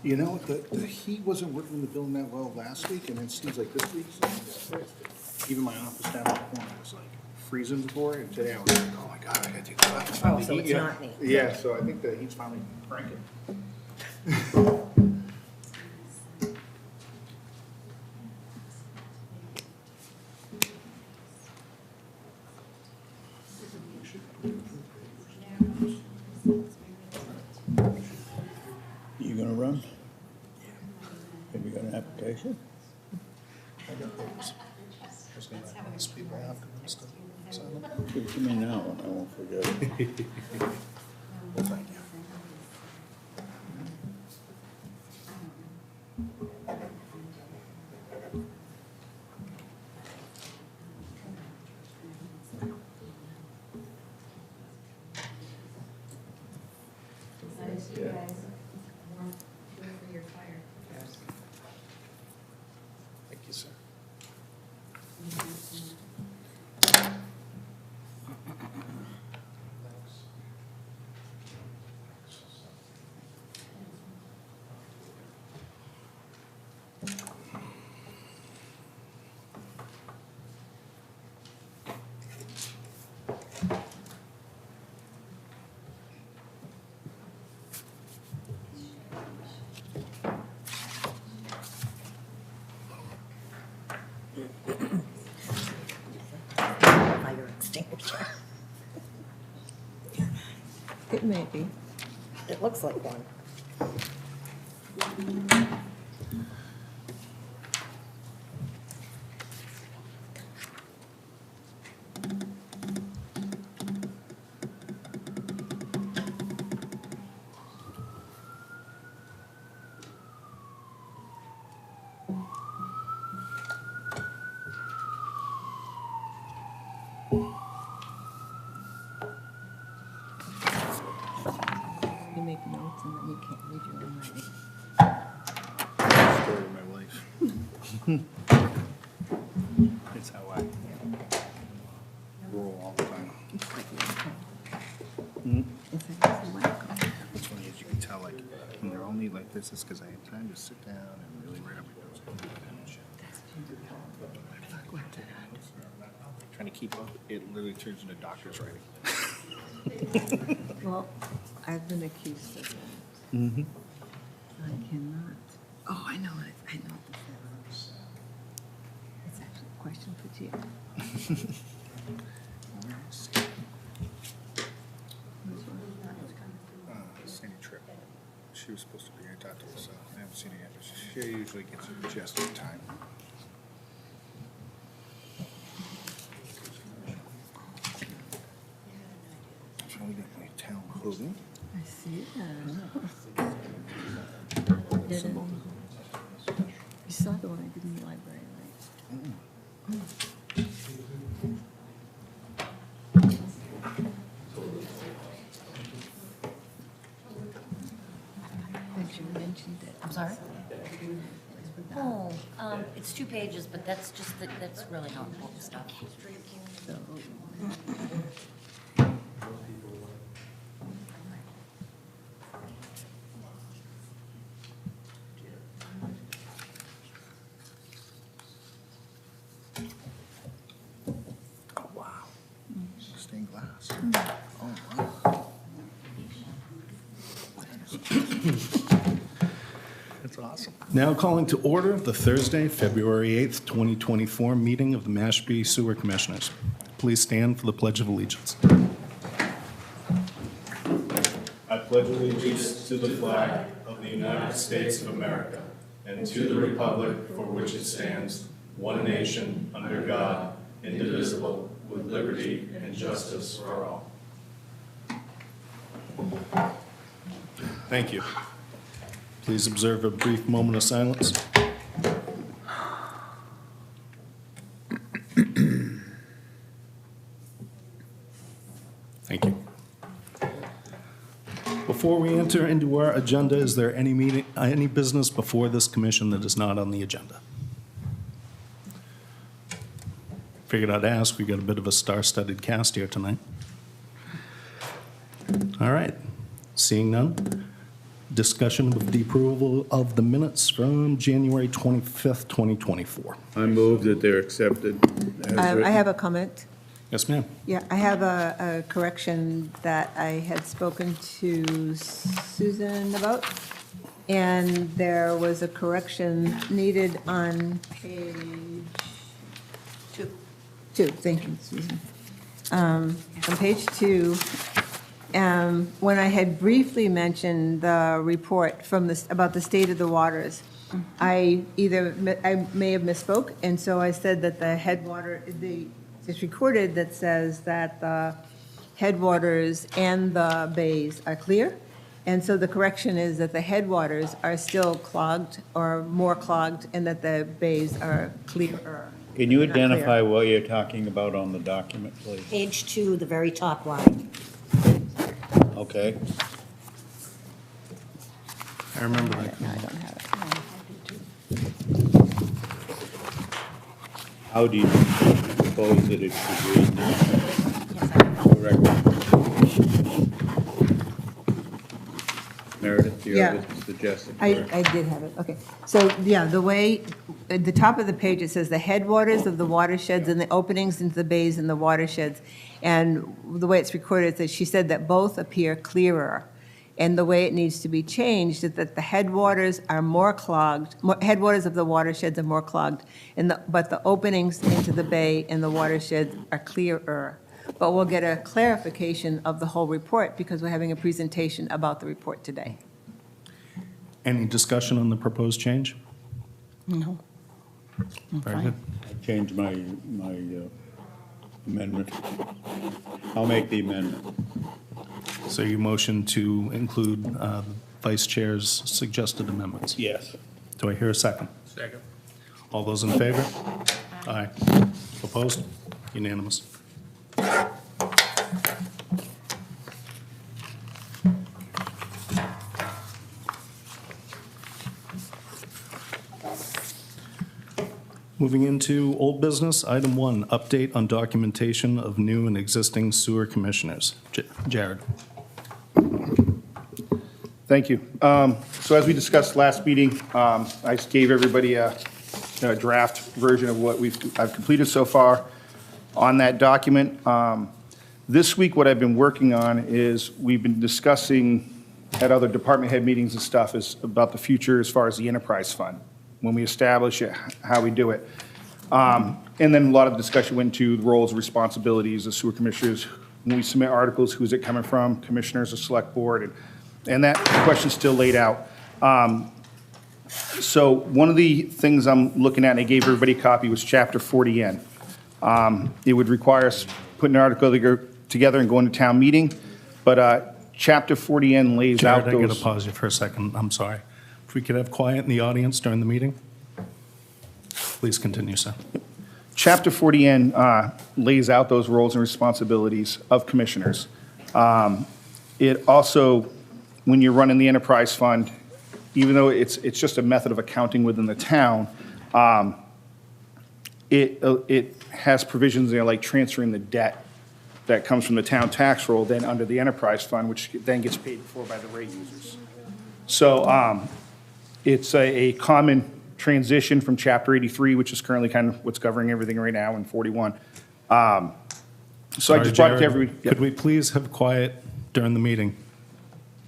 You know, the heat wasn't working in the building that well last week, and it seems like this week, even my office down in the corner was like freezing before, and today I was like, oh my God, I gotta take the office. Oh, so it's not me. Yeah, so I think the heat's finally cranking. You gonna run? Have you got an application? I got those. I was gonna ask people afterwards to sign them. Give it to me now and I won't forget it. Well, thank you. You guys want to do it for your fire. Thank you, sir. Fire extinguisher. It may be. It looks like one. You make notes and then you can't read your own writing. Story of my life. It's how I roll all the time. It's like welcome. Hmm? It's like it's a welcome. What's funny is you can tell, like, when they're only like this, is because I have time to sit down and really write up my notes. That's beautiful. Look at that. Trying to keep up, it literally turns into doctor's writing. Well, I've been accused of that. Mm-hmm. I cannot. Oh, I know it. I know what this is. It's actually a question for Gio. Who's one? Sandy Tripp. She was supposed to be here to talk to us, so I haven't seen her yet, but she usually gets it just in time. So we got my town clothing. I see that. You saw the one I did in the library, right? That you mentioned it. I'm sorry? Oh, it's 2 pages, but that's just, that's really not important stuff. So, Oh, wow. Stained glass. Oh, wow. That's awesome. Now calling to order the Thursday, February 8th, 2024 meeting of the Mashpee Sewer Commissioners. Please stand for the Pledge of Allegiance. I pledge allegiance to the flag of the United States of America and to the republic for which it stands, one nation, under God, indivisible, with liberty and justice for all. Thank you. Please observe a brief moment of silence. Thank you. Before we enter into our agenda, is there any business before this commission that is not on the agenda? Figured I'd ask. We got a bit of a star-studded cast here tonight. All right. Seeing none, Discussion with the approval of the minutes from January 25th, 2024. I move that they're accepted as I written. have a comment. Yes, ma'am. Yeah, I have a correction that I had spoken to Susan about, and there was a correction needed on page 2. Thank you, Susan. On page 2, when I had briefly mentioned the report from this, about the state of the waters, I may have misspoke, and so I said that the headwater, it's recorded that says that the headwaters and the bays are clear, and so the correction is that the headwaters are still clogged or more clogged, and that the bays are clearer. Can you Not clear. identify what you're talking about on the document, please? Page 2, the very top line. Okay. I remember that. No, I don't have it. How do you propose that it should read? Correct. Meredith, do you have a suggestion? I did have it, okay. So, yeah, the way, at the top of the page, it says the headwaters of the watersheds and the openings into the bays and the watersheds. And the way it's recorded is that she said that both appear clearer. And the way it needs to be changed is that the headwaters are more clogged, headwaters of the watersheds are more clogged, but the openings into the bay and the watersheds are clearer. But we'll get a clarification of the whole report because we're having a presentation about the report today. Any discussion on the proposed change? No. Very good. I changed my amendment. I'll make the amendment. So you motion to include Vice Chair's suggested amendments? Yes. Do I hear a second? Second. All those in favor? Aye. Opposed? Unanimous. Moving into old business, item 1, update on documentation of new and existing sewer commissioners. Jared. Thank you. So as we discussed last meeting, I just gave everybody a draft version of what I've completed so far on that document. This week, what I've been working on is we've been discussing at other department head meetings and stuff is about the future as far as the enterprise fund, when we establish it, how we do it. And then a lot of discussion went to the roles and responsibilities of sewer commissioners. When we submit articles, who's it coming from, commissioners or select board, and that question's still laid out. So one of the things I'm looking at, and I gave everybody a copy, was Chapter 40N. It would require us putting an article together and going to town meeting, but Chapter 40N lays Jared, out I those. got to pause you for a second. I'm sorry. If we could have quiet in the audience during the meeting? Please continue, sir. Chapter 40N lays out those roles and responsibilities of commissioners. It also, when you're running the enterprise fund, even though it's just a method of accounting within the town, it has provisions there like transferring the debt that comes from the town tax roll then under the enterprise fund, which then gets paid for by the rate users. So it's a common transition from Chapter 83, which is currently kind of what's governing everything right now, in 41. So I Sorry, just brought it to Jared, everybody. Could we please have quiet during the meeting?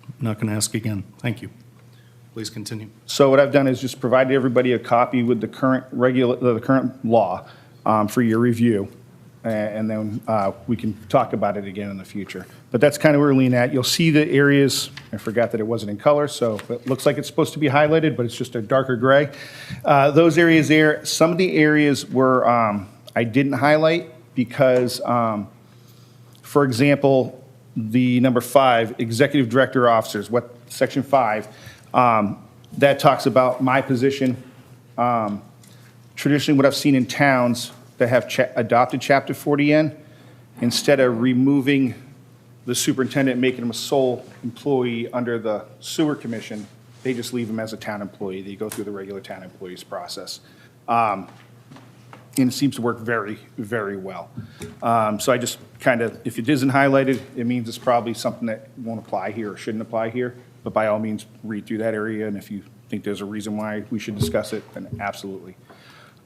I'm not going to ask again. Thank you. Please continue. So what I've done is just provided everybody a copy with the current the current law for your review, and then we can talk about it again in the future. But that's kind of where we're leaning at. You'll see the areas, I forgot that it wasn't in color, so it looks like it's supposed to be highlighted, but it's just a darker gray. Those areas there, some of the areas were I didn't highlight because, for example, the number 5, executive director officers, section 5, that talks about my position. Traditionally, what I've seen in towns that have adopted Chapter 40N, instead of removing the superintendent, making him a sole employee under the sewer commission, they just leave him as a town employee. They go through the regular town employees process. And it seems to work very, very well. So I just kind of, if it isn't highlighted, it means it's probably something that won't apply here or shouldn't apply here. But by all means, read through that area, and if you think there's a reason why we should discuss it, then absolutely.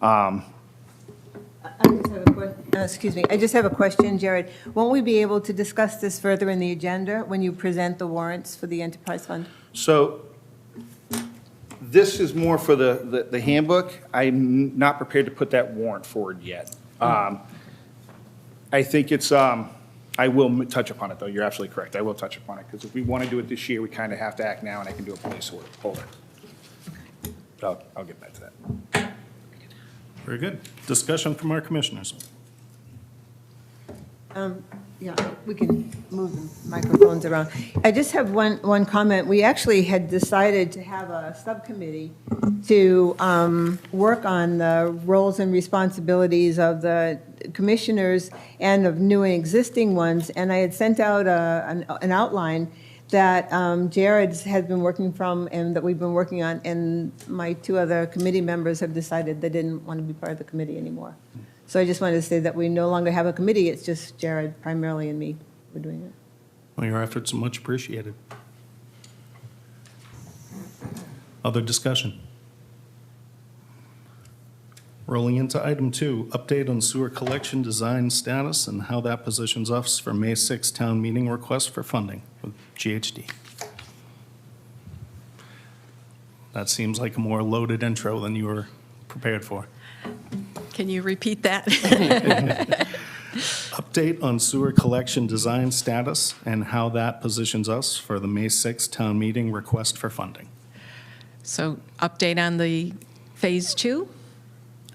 I just have a question, Jared. Won't we be able to discuss this further in the agenda when you present the warrants for the enterprise fund? So this is more for the handbook. I'm not prepared to put that warrant forward yet. I think it's, I will touch upon it, though. You're absolutely correct. I will touch upon it, because if we want to do it this year, we kind of have to act now, and I can do a placeholder. I'll get back to that. Very good. Discussion from our commissioners. Yeah, we can move the microphones around. I just have one comment. We actually had decided to have a subcommittee to work on the roles and responsibilities of the commissioners and of new and existing ones, and I had sent out an outline that Jared has been working from and that we've been working on, and my two other committee members have decided they didn't want to be part of the committee anymore. So I just wanted to say that we no longer have a committee, it's just Jared primarily and me who are doing it. Well, your efforts are much appreciated. Other discussion? Rolling into item 2, update on sewer collection design status and how that positions us for May 6th town meeting request for funding with GHD. That seems like a more loaded intro than you were prepared for. Can you repeat that? Update on sewer collection design status and how that positions us for the May 6th town meeting request for funding. So update on the Phase 2?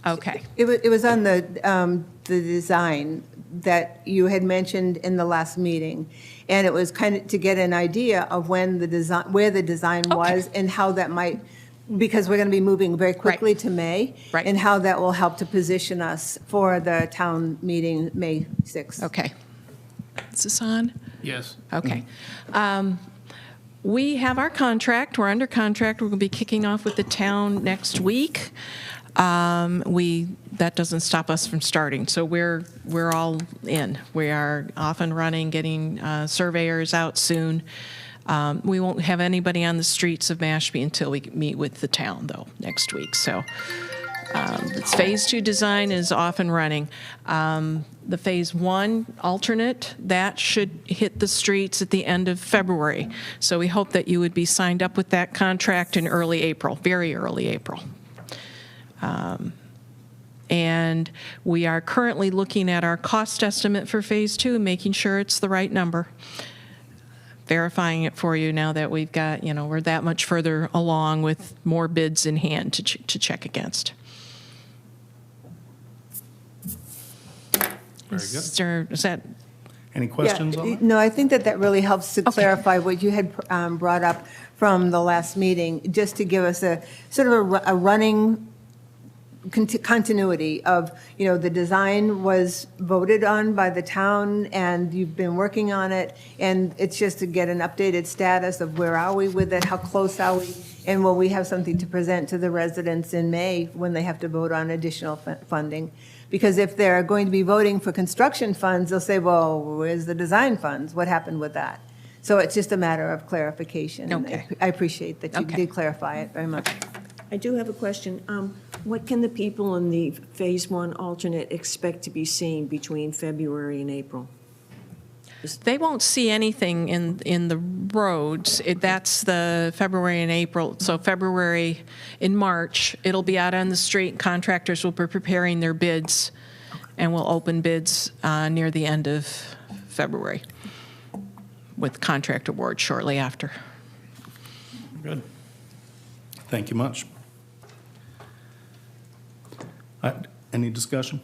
Okay. It was on the design that you had mentioned in the last meeting, and it was kind of to get an idea of when the design, where the design was and how that might, because we're going to be moving very quickly to May, Right. and how that will help to position us for the town meeting, May 6th. Okay. Is this on? Yes. Okay. We have our contract. We're under contract. We're going to be kicking off with the town next week. That doesn't stop us from starting. So we're all in. We are off and running, getting surveyors out soon. We won't have anybody on the streets of Mashpee until we meet with the town, though, next week. So this Phase 2 design is off and running. The Phase 1 alternate, that should hit the streets at the end of February. So we hope that you would be signed up with that contract in early April, very early April. And we are currently looking at our cost estimate for Phase 2, making sure it's the right number. Verifying it for you now that we've got, we're that much further along with more bids in hand to check against. Very good. Is that, Any questions on that? No, I think that really helps to clarify what you had brought up from the last meeting, just to give us a sort of a running continuity of, the design was voted on by the town and you've been working on it, and it's just to get an updated status of where are we with it, how close are we, and will we have something to present to the residents in May when they have to vote on additional funding? Because if they're going to be voting for construction funds, they'll say, well, where's the design funds? What happened with that? So it's just a matter of clarification. and Okay. I appreciate that you Okay. did clarify it very much. I do have a question. What can the people in the Phase 1 alternate expect to be seeing between February and April? they won't see anything in the roads. That's the February and April. So February, in March, it'll be out on the street. Contractors will be preparing their bids, and we'll open bids near the end of February with contract award shortly after. Good. Thank you much. Any discussion?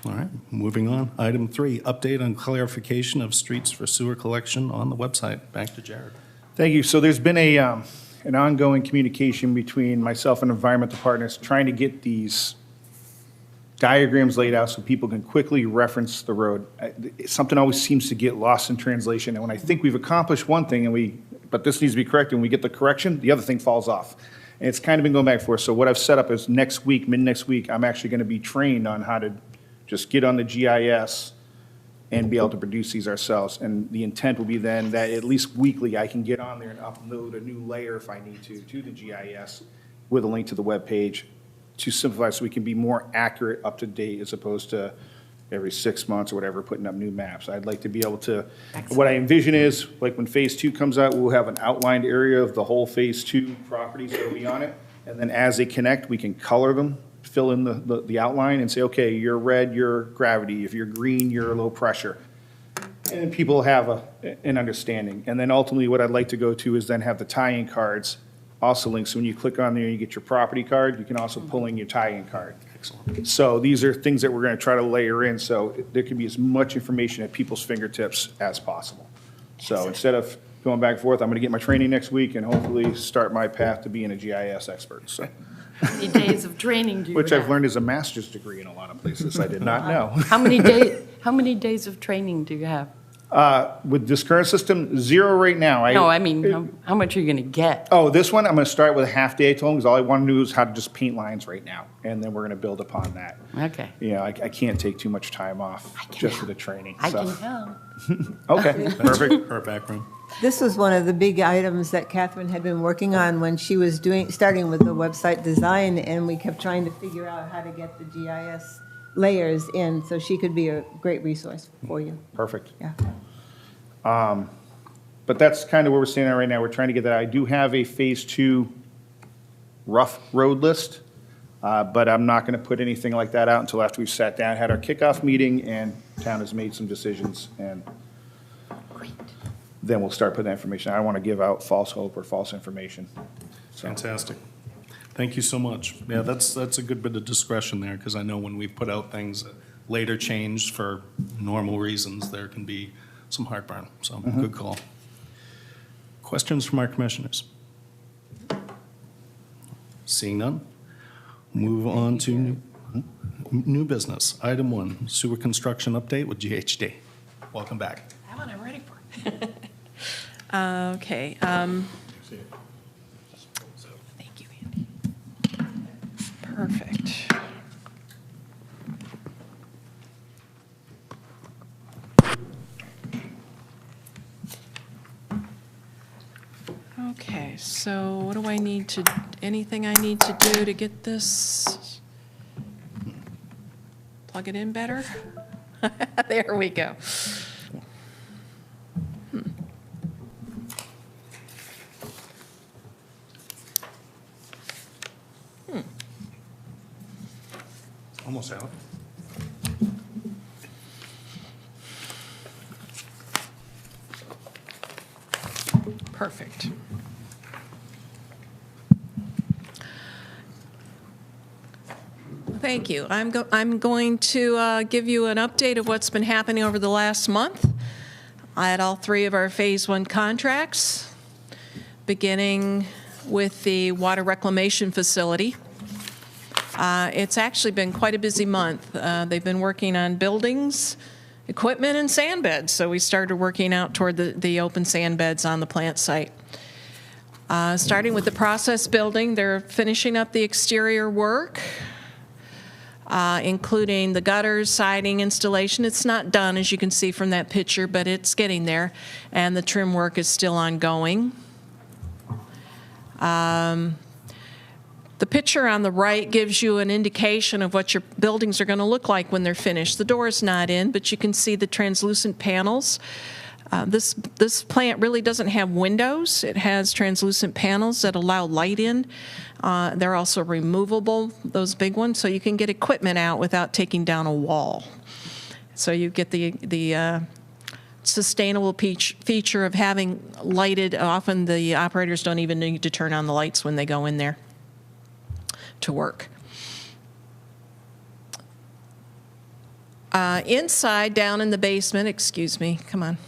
All right, moving on. Item 3, update on clarification of streets for sewer collection on the website. Back to Jared. Thank you. So there's been an ongoing communication between myself and environmental partners trying to get these diagrams laid out so people can quickly reference the road. Something always seems to get lost in translation, and when I think we've accomplished one thing but this needs to be corrected, and we get the correction, the other thing falls off. And it's kind of been going back and forth. So what I've set up is next week, mid-next week, I'm actually going to be trained on how to just get on the GIS and be able to produce these ourselves. And the intent will be then that at least weekly, I can get on there and upload a new layer if I need to the GIS with a link to the webpage to simplify so we can be more accurate, up to date, as opposed to every 6 months or whatever, putting up new maps. I'd like to be able to, what I envision is, like when Phase 2 comes out, we'll have an outlined area of the whole Phase 2 properties that will be on it. And then as they connect, we can color them, fill in the outline and say, okay, you're red, you're gravity. If you're green, you're low pressure. And then people have an understanding. And then ultimately what I'd like to go to is then have the tie-in cards also linked. So when you click on there and you get your property card, you can also pull in your tie-in card. Excellent. So these are things that we're going to try to layer in so there can be as much information at people's fingertips as possible. So instead of going back and forth, I'm going to get my training next week and hopefully start my path to being a GIS expert. So. How many days of training do you Which have? I've learned is a master's degree in a lot of places I did not know. How many days of training do you have? With this current system, 0 right now. No, I mean, how much are you going to get? Oh, this one, I'm going to start with a half day, I told them, because all I want to do is how to just paint lines right now, and then we're going to build upon that. Okay. You know, I can't take too much time off just for the training. I so. can help. Okay, perfect. Her background. This was one of the big items that Catherine had been working on when she was starting with the website design, and we kept trying to figure out how to get the GIS layers in, so she could be a great resource for you. Perfect. Yeah. But that's kind of where we're standing at right now. We're trying to get that. I do have a Phase 2 rough road list, but I'm not going to put anything like that out until after we've sat down, had our kickoff meeting, and town has made some decisions, and then we'll start putting that information. I don't want to give out false hope or false information. So. Fantastic. Thank you so much. Yeah, that's a good bit of discretion there, because I know when we've put out things that later changed for normal reasons, there can be some heartburn. So good call. Questions from our commissioners? Seeing none, move on to new business. Item 1, sewer construction update with GHD. Welcome back. That one I'm ready for. Okay. Thank you, Andy. Perfect. Okay, so what do I need to, anything I need to do to get this, plug it in better? There we go. Almost out. Perfect. Thank you. I'm going to give you an update of what's been happening over the last month at all 3 of our Phase 1 contracts, beginning with the water reclamation facility. It's actually been quite a busy month. They've been working on buildings, equipment, and sand beds. So we started working out toward the open sand beds on the plant site. Starting with the process building, they're finishing up the exterior work, including the gutters, siding installation. It's not done, as you can see from that picture, but it's getting there. And the trim work is still ongoing. The picture on the right gives you an indication of what your buildings are going to look like when they're finished. The door's not in, but you can see the translucent panels. This plant really doesn't have windows. It has translucent panels that allow light in. They're also removable, those big ones, so you can get equipment out without taking down a wall. So you get the sustainable feature of having lighted. Often the operators don't even need to turn on the lights when they go in there to work. Inside, down in the basement, excuse me, come on.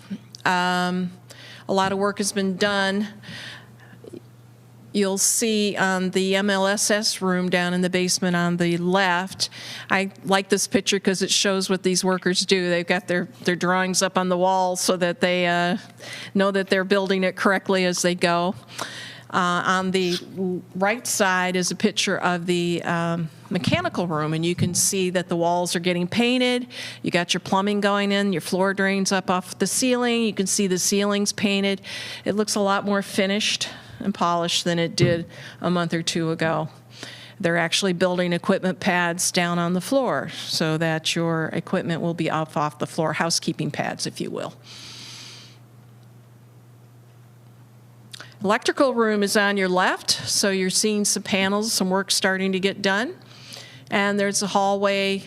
A lot of work has been done. You'll see the MLSS room down in the basement on the left. I like this picture because it shows what these workers do. They've got their drawings up on the wall so that they know that they're building it correctly as they go. On the right side is a picture of the mechanical room, and you can see that the walls are getting painted. You got your plumbing going in, your floor drains up off the ceiling. You can see the ceilings painted. It looks a lot more finished and polished than it did a month or two ago. They're actually building equipment pads down on the floor so that your equipment will be up off the floor, housekeeping pads, if you will. Electrical room is on your left, so you're seeing some panels, some work starting to get done. And there's a hallway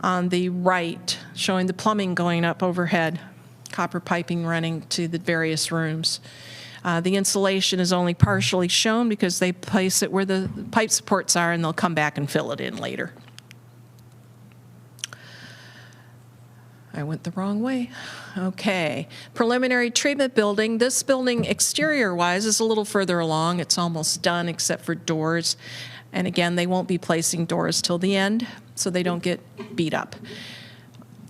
on the right showing the plumbing going up overhead, copper piping running to the various rooms. The insulation is only partially shown because they place it where the pipe supports are, and they'll come back and fill it in later. I went the wrong way. Okay. Preliminary treatment building. This building, exterior-wise, is a little further along. It's almost done except for doors. And again, they won't be placing doors till the end, so they don't get beat up.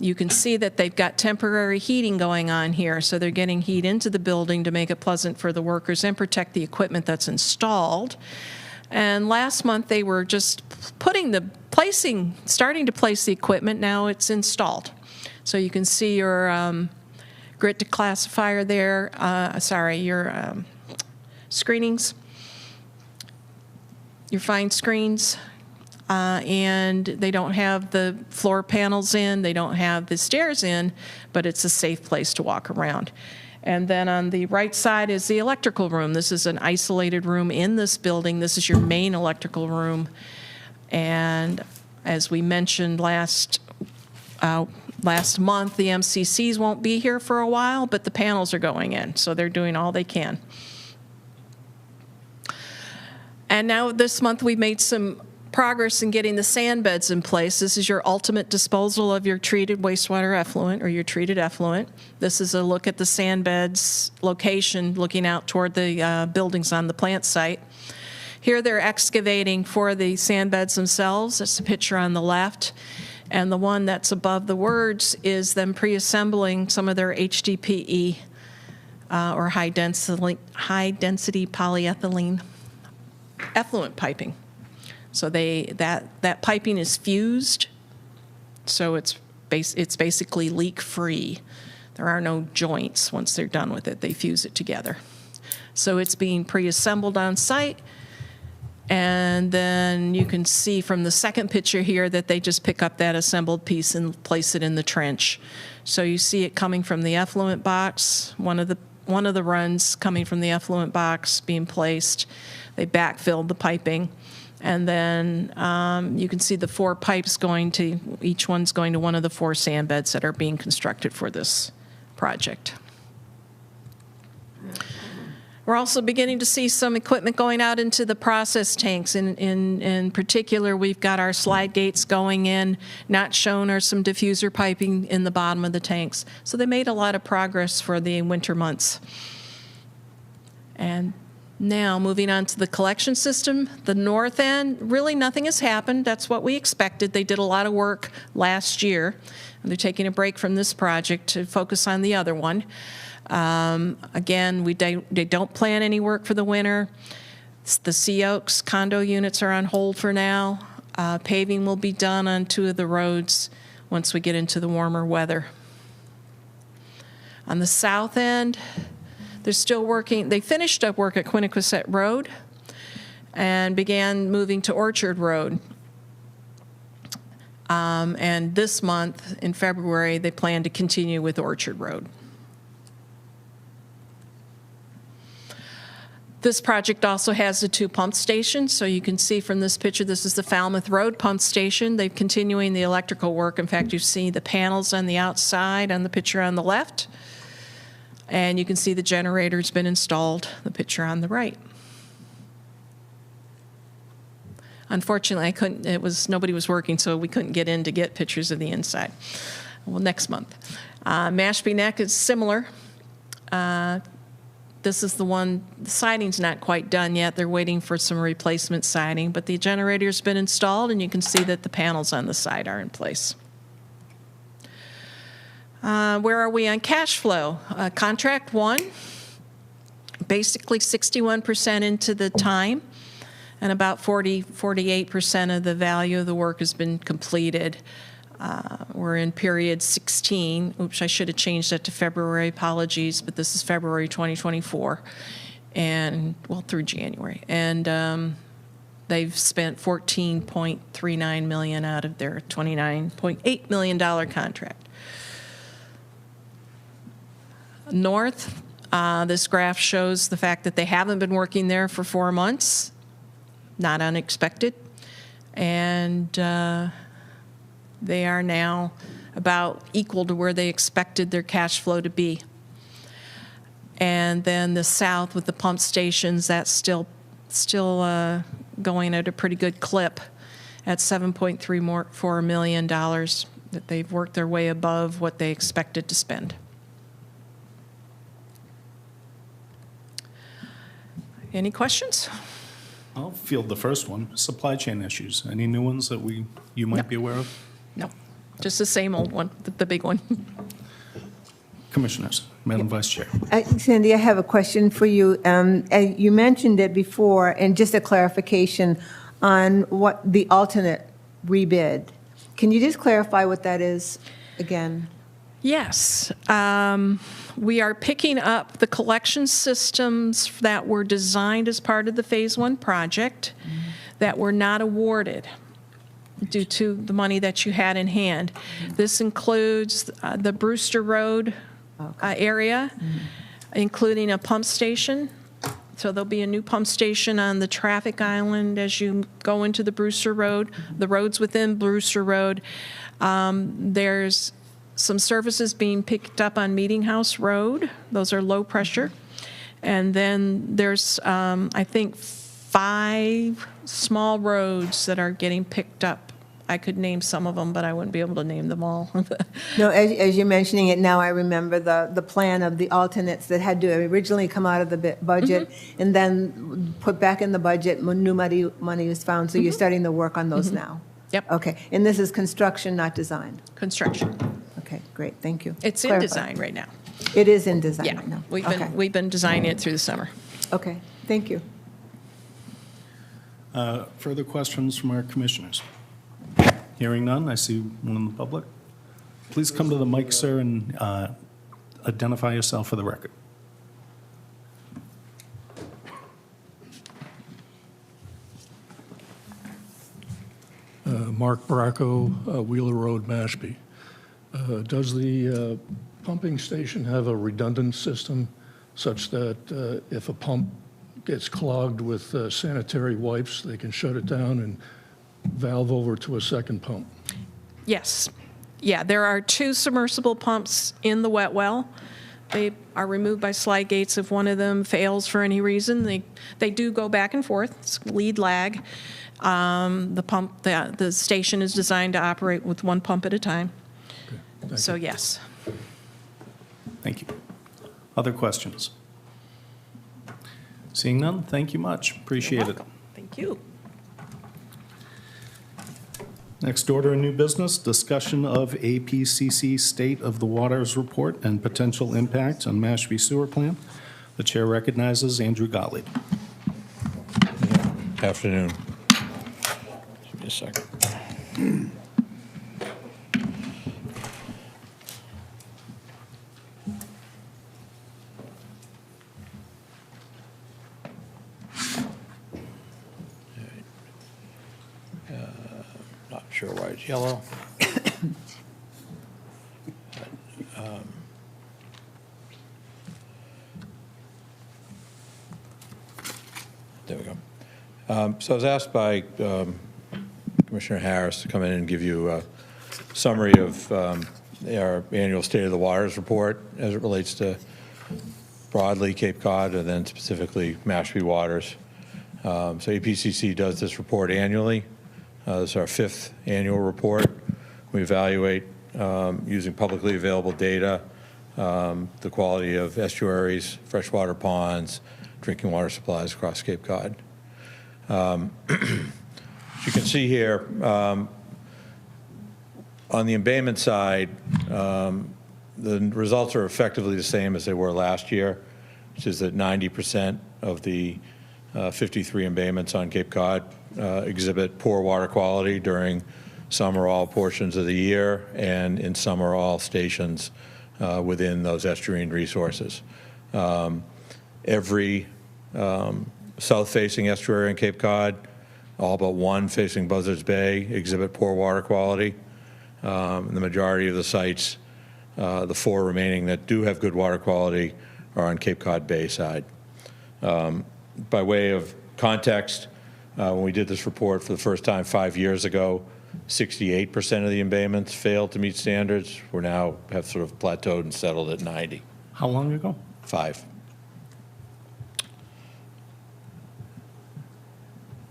You can see that they've got temporary heating going on here, so they're getting heat into the building to make it pleasant for the workers and protect the equipment that's installed. And last month they were just starting to place the equipment. Now it's installed. So you can see your grit declassifier there, your screenings, your fine screens. And they don't have the floor panels in, they don't have the stairs in, but it's a safe place to walk around. And then on the right side is the electrical room. This is an isolated room in this building. This is your main electrical room. And as we mentioned last month, the MCCs won't be here for a while, but the panels are going in, so they're doing all they can. And now this month we made some progress in getting the sand beds in place. This is your ultimate disposal of your treated wastewater effluent or your treated effluent. This is a look at the sand beds location looking out toward the buildings on the plant site. Here they're excavating for the sand beds themselves. That's the picture on the left. And the one that's above the words is them pre-assembling some of their HDPE or high density polyethylene effluent piping. So that piping is fused, so it's basically leak-free. There are no joints once they're done with it. They fuse it together. So it's being pre-assembled on site, and then you can see from the second picture here that they just pick up that assembled piece and place it in the trench. So you see it coming from the effluent box, one of the runs coming from the effluent box being placed. They backfilled the piping. And then you can see the 4 pipes each one's going to one of the 4 sand beds that are being constructed for this project. We're also beginning to see some equipment going out into the process tanks. In particular, we've got our slide gates going in. Not shown are some diffuser piping in the bottom of the tanks. So they made a lot of progress for the winter months. And now, moving on to the collection system, the north end, really nothing has happened. That's what we expected. They did a lot of work last year, and they're taking a break from this project to focus on the other one. Again, they don't plan any work for the winter. The Sea Oaks condo units are on hold for now. Paving will be done on 2 of the roads once we get into the warmer weather. On the south end, they're still working. They finished up work at Quiniquisette Road and began moving to Orchard Road. And this month, in February, they plan to continue with Orchard Road. This project also has the 2 pump stations. So you can see from this picture, this is the Falmouth Road pump station. They're continuing the electrical work. In fact, you see the panels on the outside on the picture on the left. And you can see the generator's been installed, the picture on the right. Unfortunately, nobody was working, so we couldn't get in to get pictures of the inside. Well, next month. Mashpee Neck is similar. This is the one, the siding's not quite done yet. They're waiting for some replacement siding, but the generator's been installed, and you can see that the panels on the side are in place. Where are we on cash flow? Contract 1, basically 61% into the time, and about 48% of the value of the work has been completed. We're in period 16. Oops, I should have changed that to February. Apologies, but this is February 2024, and well, through January. And they've spent $14.39 million out of their $29.8 million contract. North, this graph shows the fact that they haven't been working there for 4 months, not unexpected, and they are now about equal to where they expected their cash flow to be. And then the south with the pump stations, that's still going at a pretty good clip at $7.34 million, that they've worked their way above what they expected to spend. Any questions? I'll field the first one. Supply chain issues. Any new ones that you might be aware of? No, just the same old one, the big one. Commissioners, Madam Vice Chair. Sandy, I have a question for you. You mentioned it before, and just a clarification on what the alternate rebid. Can you just clarify what that is again? Yes. We are picking up the collection systems that were designed as part of the Phase 1 project that were not awarded due to the money that you had in hand. This includes the Brewster Road area, including a pump station. So there'll be a new pump station on the traffic island as you go into the Brewster Road, the roads within Brewster Road. There's some services being picked up on Meeting House Road. Those are low pressure. And then there's, I think, 5 small roads that are getting picked up. I could name some of them, but I wouldn't be able to name them all. No, as you're mentioning it now, I remember the plan of the alternates that had to originally come out of the budget and then put back in the budget when new money was found. So you're starting the work on those now? Yep. Okay. And this is construction, not design? Construction. Okay, great. Thank you. It's in Clarify. design right now. It is in design Yeah, right now? we've been designing it through the summer. Okay, thank you. Further questions from our commissioners? Hearing none, I see one in the public. Please come to the mic, sir, and identify yourself for the record. Mark Bracco, Wheeler Road, Mashpee. Does the pumping station have a redundant system such that if a pump gets clogged with sanitary wipes, they can shut it down and valve over to a second pump? Yes. Yeah, there are 2 submersible pumps in the wet well. They are removed by slide gates if one of them fails for any reason. They do go back and forth. It's lead lag. The station is designed to operate with 1 pump at a time. Okay, So yes. Thank you. Other questions? Seeing none, thank you much. Appreciate it. Thank you. Next order of new business, discussion of APCC State of the Waters Report and potential impact on Mashpee Sewer Plant. The chair recognizes Andrew Gottlieb. Afternoon. Give me a second. Not sure why it's yellow. There we go. So I was asked by Commissioner Harris to come in and give you a summary of our annual State of the Waters report as it relates to broadly Cape Cod and then specifically Mashpee waters. So APCC does this report annually. This is our 5th annual report. We evaluate using publicly available data, the quality of estuaries, freshwater ponds, drinking water supplies across Cape Cod. As you can see here, on the embayment side, the results are effectively the same as they were last year. which is that 90% of the 53 embayments on Cape Cod exhibit poor water quality during some or all portions of the year, and in some or all stations within those estuarine resources. Every south-facing estuary in Cape Cod, all but one facing Buzzards Bay, exhibit poor water quality. The majority of the sites, the 4 remaining that do have good water quality, are on Cape Cod Bay side. By way of context, when we did this report for the first time 5 years ago, 68% of the embayments failed to meet standards. We now have sort of plateaued and settled at 90. How long ago? 5.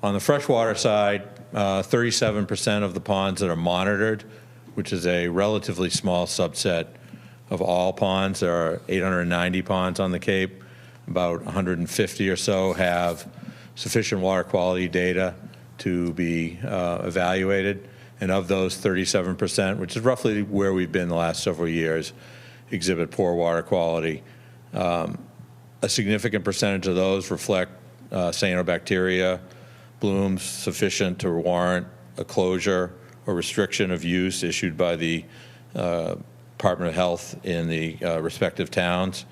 On the freshwater side, 37% of the ponds that are monitored, which is a relatively small subset of all ponds. There are 890 ponds on the Cape. About 150 or so have sufficient water quality data to be evaluated. And of those, 37%, which is roughly where we've been the last several years, exhibit poor water quality. A significant percentage of those reflect cyanobacteria blooms sufficient to warrant a closure or restriction of use issued by the Department of Health in the respective towns.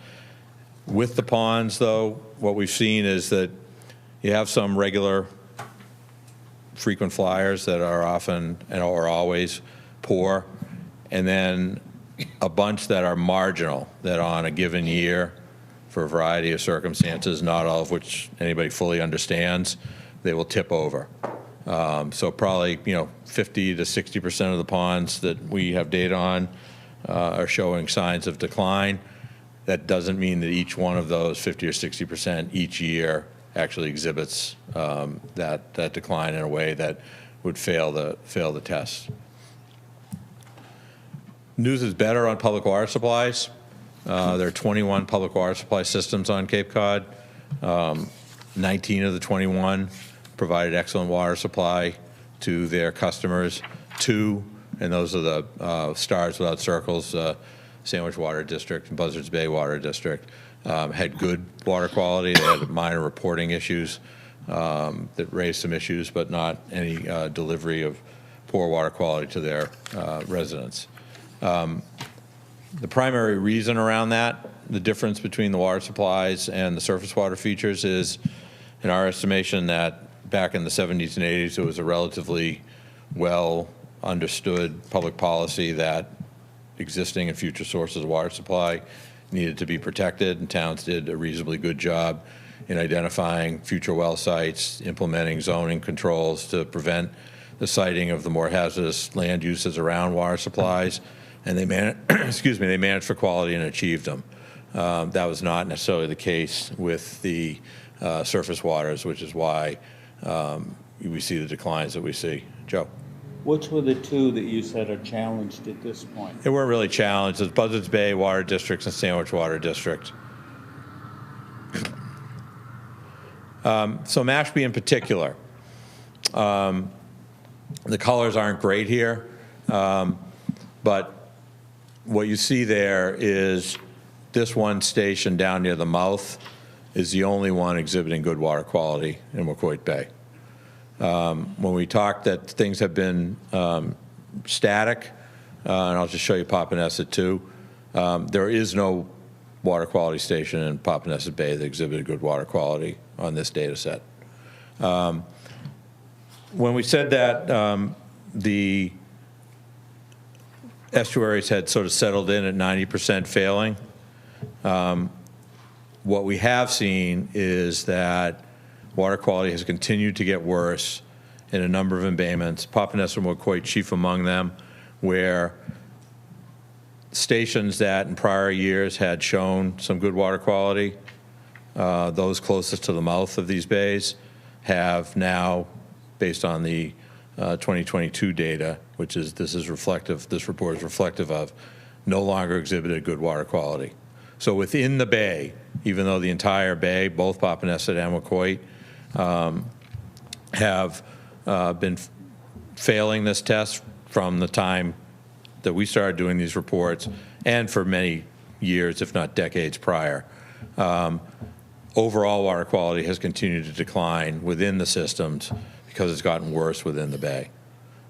With the ponds, though, what we've seen is that you have some regular frequent flyers that are often or always poor, and then a bunch that are marginal, that on a given year, for a variety of circumstances, not all of which anybody fully understands, they will tip over. So probably, 50 to 60% of the ponds that we have data on are showing signs of decline. That doesn't mean that each one of those 50 or 60% each year actually exhibits that decline in a way that would fail the test. News is better on public water supplies. There are 21 public water supply systems on Cape Cod. 19 of the 21 provided excellent water supply to their customers. 2, and those are the stars without circles, Sandwich Water District and Buzzards Bay Water District, had good water quality. They had minor reporting issues that raised some issues, but not any delivery of poor water quality to their residents. The primary reason around that, the difference between the water supplies and the surface water features, is, in our estimation, that back in the 70s and 80s, it was a relatively well understood public policy that existing and future sources of water supply needed to be protected, and towns did a reasonably good job in identifying future well sites, implementing zoning controls to prevent the siting of the more hazardous land uses around water supplies, and they managed for quality and achieved them. That was not necessarily the case with the surface waters, which is why we see the declines that we see. Joe? Which were the 2 that you said are challenged at this point? They weren't really challenged. It's Buzzards Bay Water District and Sandwich Water District. So Mashpee in particular, the colors aren't great here, but what you see there is this one station down near the mouth is the only one exhibiting good water quality in Wacoit Bay. When we talked that things have been static, and I'll just show you Papaneset too, there is no water quality station in Papaneset Bay that exhibited good water quality on this data set. When we said that the estuaries had sort of settled in at 90% failing, what we have seen is that water quality has continued to get worse in a number of embayments, Papaneset and Wacoit chief among them, where stations that in prior years had shown some good water quality, those closest to the mouth of these bays, have now, based on the 2022 data, this report is reflective of, no longer exhibited good water quality. So within the bay, even though the entire bay, both Papaneset and Wacoit, have been failing this test from the time that we started doing these reports, and for many years, if not decades prior. overall water quality has continued to decline within the systems because it's gotten worse within the bay.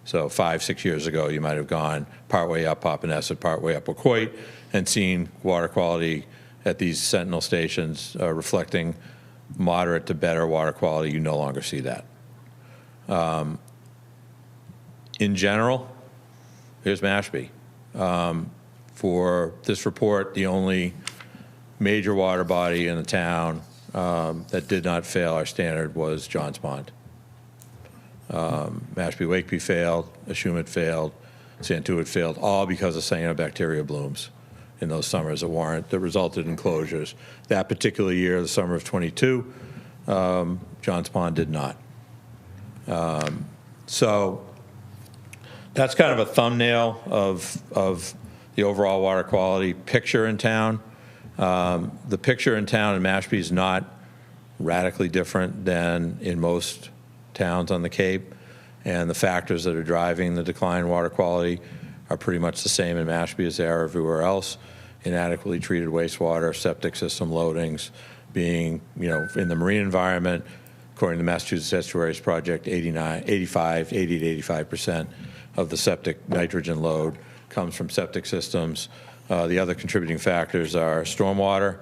So 5, 6 years ago, you might have gone partway up Papaneset, partway up Wacoit, and seen water quality at these Sentinel stations reflecting moderate to better water quality. You no longer see that. In general, here's Mashpee. For this report, the only major water body in the town that did not fail our standard was Johns Pond. Mashpee Wakeby failed, Ashumet failed, Santuit failed, all because of cyanobacteria blooms in those summers that resulted in closures. That particular year, the summer of '22, Johns Pond did not. So that's kind of a thumbnail of the overall water quality picture in town. The picture in town in Mashpee is not radically different than in most towns on the Cape, and the factors that are driving the decline in water quality are pretty much the same in Mashpee as they are everywhere else. Inadequately treated wastewater, septic system loadings, being, in the marine environment, according to the Massachusetts Estuaries Project, 80 to 85% of the septic nitrogen load comes from septic systems. The other contributing factors are stormwater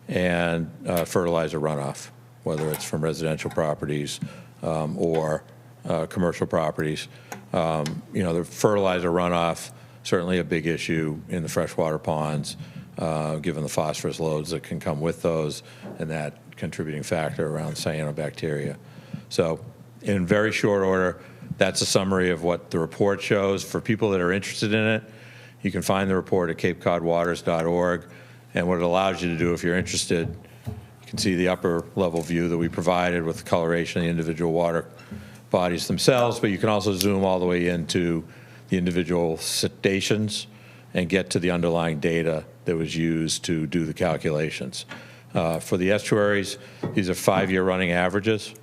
and fertilizer runoff, whether it's from residential properties or commercial properties. The fertilizer runoff, certainly a big issue in the freshwater ponds, given the phosphorus loads that can come with those and that contributing factor around cyanobacteria. So in very short order, that's a summary of what the report shows. For people that are interested in it, you can find the report at capecodwaters.org, and what it allows you to do if you're interested, you can see the upper level view that we provided with the coloration of the individual water bodies themselves, but you can also zoom all the way into the individual stations and get to the underlying data that was used to do the calculations. For the estuaries, these are 5-year running averages.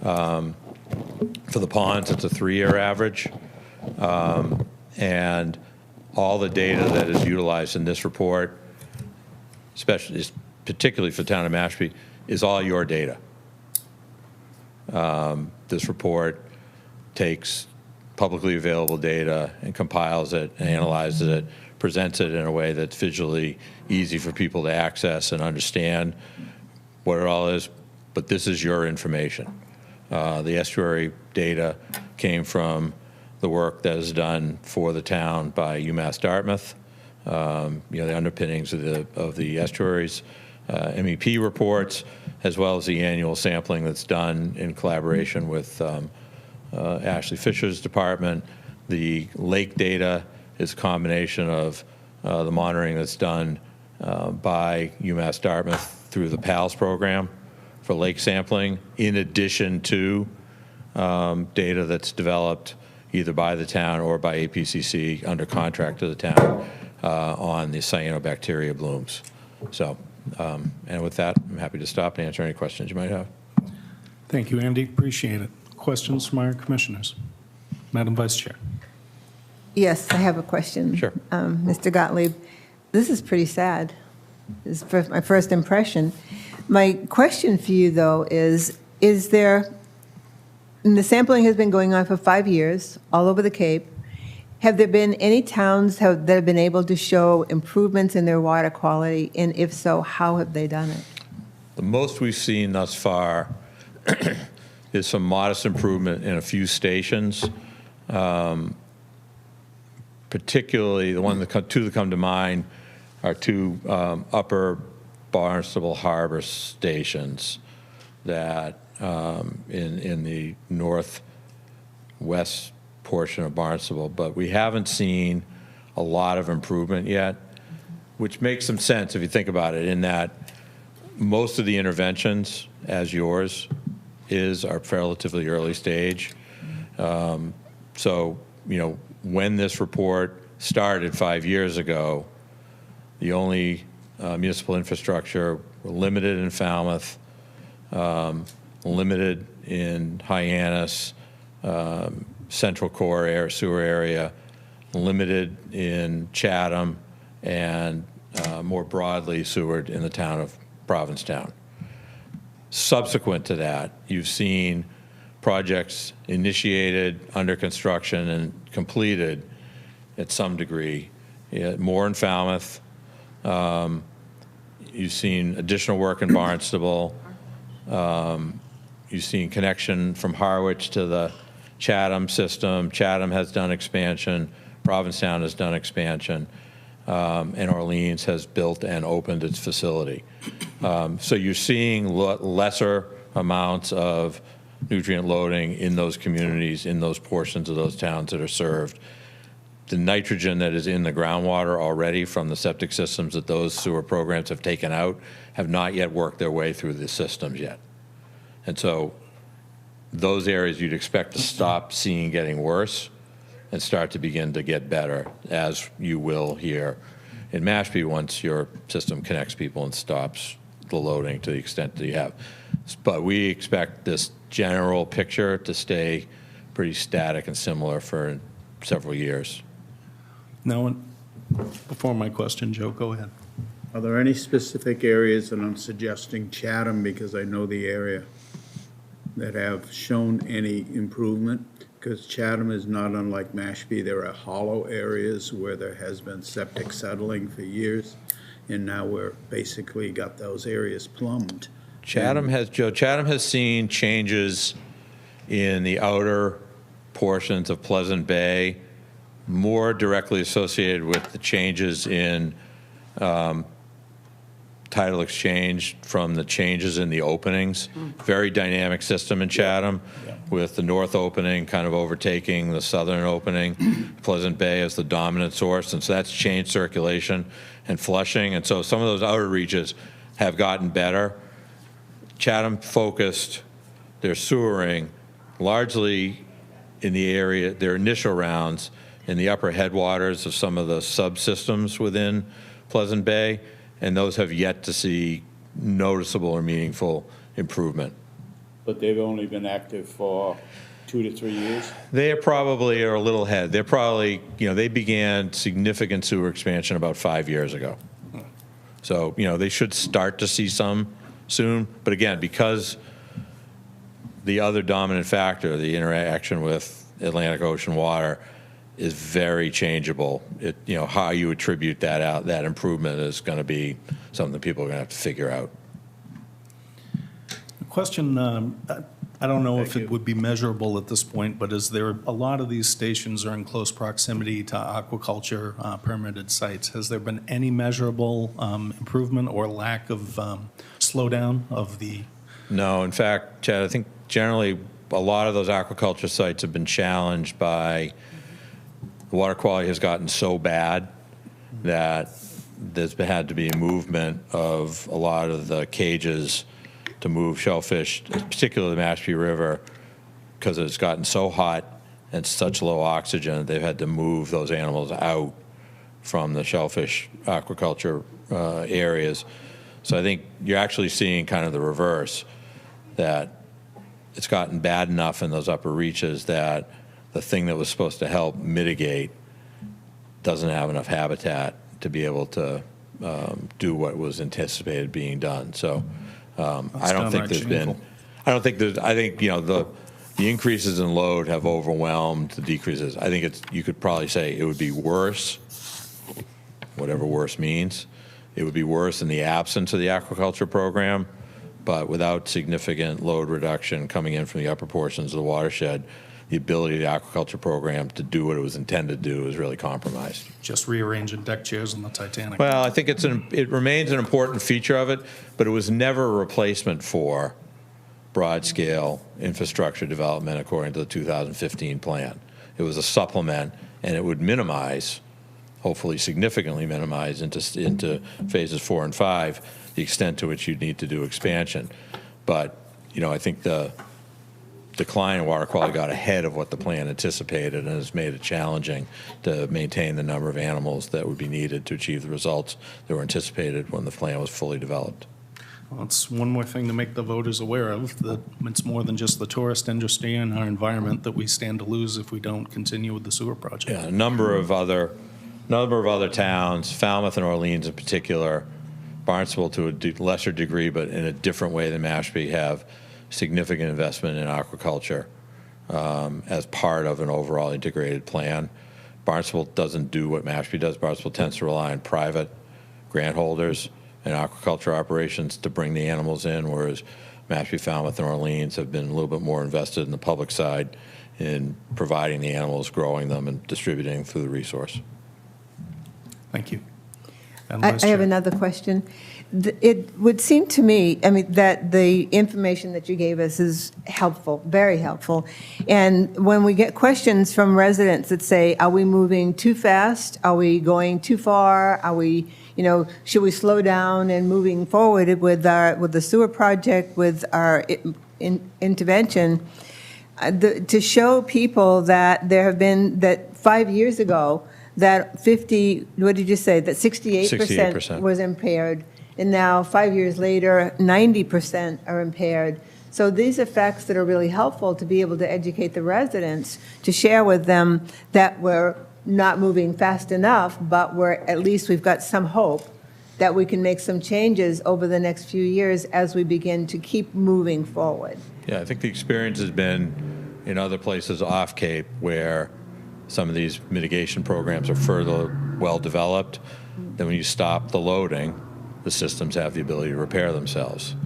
For the ponds, it's a 3-year average. And all the data that is utilized in this report, particularly for the town of Mashpee, is all your data. This report takes publicly available data and compiles it and analyzes it, presents it in a way that's visually easy for people to access and understand what it all is, but this is your information. The estuary data came from the work that is done for the town by UMass Dartmouth, the underpinnings of the estuaries, MEP reports, as well as the annual sampling that's done in collaboration with Ashley Fisher's department. The lake data is a combination of the monitoring that's done by UMass Dartmouth through the PALS program for lake sampling, in addition to data that's developed either by the town or by APCC under contract to the town on the cyanobacteria blooms. So, and with that, I'm happy to stop and answer any questions you might have. Thank you, Andy. Appreciate it. Questions from our commissioners? Madam Vice Chair. Yes, I have a question. Sure. Mr. Gottlieb, this is pretty sad. This is my first impression. My question for you, though, is there, and the sampling has been going on for 5 years all over the Cape, have there been any towns that have been able to show improvements in their water quality? And if so, how have they done it? The most we've seen thus far is some modest improvement in a few stations. Particularly, two that come to mind are two upper Barnstable Harbor stations that in the northwest portion of Barnstable, but we haven't seen a lot of improvement yet, which makes some sense if you think about it, in that most of the interventions, as yours is, are relatively early stage. So, when this report started 5 years ago, the only municipal infrastructure were limited in Falmouth, limited in Hyannis, Central Core sewer area, limited in Chatham, and more broadly sewered in the town of Provincetown. Subsequent to that, you've seen projects initiated, under construction, and completed at some degree. More in Falmouth. You've seen additional work in Barnstable. You've seen connection from Harwich to the Chatham system. Chatham has done expansion. Provincetown has done expansion. And Orleans has built and opened its facility. So you're seeing lesser amounts of nutrient loading in those communities, in those portions of those towns that are served. The nitrogen that is in the groundwater already from the septic systems that those sewer programs have taken out have not yet worked their way through the systems yet. And so those areas you'd expect to stop seeing getting worse and start to begin to get better, as you will here in Mashpee once your system connects people and stops the loading to the extent that you have. But we expect this general picture to stay pretty static and similar for several years. Now, before my question, Joe, go ahead. Are there any specific areas, and I'm suggesting Chatham because I know the area, that have shown any improvement? Because Chatham is not unlike Mashpee. There are hollow areas where there has been septic settling for years, and now we're basically got those areas plumbed. Chatham has seen changes in the outer portions of Pleasant Bay, more directly associated with the changes in tidal exchange from the changes in the openings. Very dynamic system in Chatham, with the north opening kind of overtaking the southern opening. Pleasant Bay as the dominant source, and so that's changed circulation and flushing. And so some of those outer reaches have gotten better. Chatham focused their sewering largely in the area, their initial rounds, in the upper headwaters of some of the subsystems within Pleasant Bay, and those have yet to see noticeable or meaningful improvement. But they've only been active for 2 to 3 years? They probably are a little ahead. They're probably, they began significant sewer expansion about 5 years ago. So, they should start to see some soon. But again, because the other dominant factor, the interaction with Atlantic Ocean water, is very changeable. How you attribute that improvement is going to be something that people are going to have to figure out. Question, I don't know if it would be measurable at this point, but is there, a lot of these stations are in close proximity to aquaculture permitted sites. Has there been any measurable improvement or lack of slowdown of the? No, in fact, Chad, I think generally a lot of those aquaculture sites have been challenged by the water quality has gotten so bad that there's had to be a movement of a lot of the cages to move shellfish, particularly the Mashpee River, because it's gotten so hot and such low oxygen, they've had to move those animals out from the shellfish aquaculture areas. So I think you're actually seeing kind of the reverse, that it's gotten bad enough in those upper reaches that the thing that was supposed to help mitigate doesn't have enough habitat to be able to do what was anticipated being done. So I don't think there's been, I think the increases in load have overwhelmed the decreases. I think you could probably say it would be worse, whatever worse means. It would be worse in the absence of the aquaculture program, but without significant load reduction coming in from the upper portions of the watershed, the ability of the aquaculture program to do what it was intended to do is really compromised. Just rearranging deck chairs on the Titanic. Well, I think it remains an important feature of it, but it was never a replacement for broad-scale infrastructure development according to the 2015 plan. It was a supplement, and it would minimize, hopefully significantly minimize into phases 4 and 5, the extent to which you'd need to do expansion. But, I think the decline in water quality got ahead of what the plan anticipated and has made it challenging to maintain the number of animals that would be needed to achieve the results that were anticipated when the plan was fully developed. Well, it's one more thing to make the voters aware of, that it's more than just the tourist industry and our environment that we stand to lose if we don't continue with the sewer project. Yeah, a number of other towns, Falmouth and Orleans in particular, Barnstable to a lesser degree, but in a different way than Mashpee, have significant investment in aquaculture as part of an overall integrated plan. Barnstable doesn't do what Mashpee does. Barnstable tends to rely on private grant holders and aquaculture operations to bring the animals in, whereas Mashpee, Falmouth, and Orleans have been a little bit more invested in the public side in providing the animals, growing them, and distributing through the resource. Thank you. I have another question. It would seem to me, I mean, that the information that you gave us is helpful, very helpful. And when we get questions from residents that say, are we moving too fast? Are we going too far? Are we, should we slow down and moving forward with the sewer project, with our intervention? To show people that there have been, that 5 years ago, that 68% 68% was impaired, and now 5 years later, 90% are impaired. So these are facts that are really helpful to be able to educate the residents, to share with them that we're not moving fast enough, but at least we've got some hope that we can make some changes over the next few years as we begin to keep moving forward. Yeah, I think the experience has been in other places off Cape where some of these mitigation programs are further well-developed. Then when you stop the loading, the systems have the ability to repair themselves.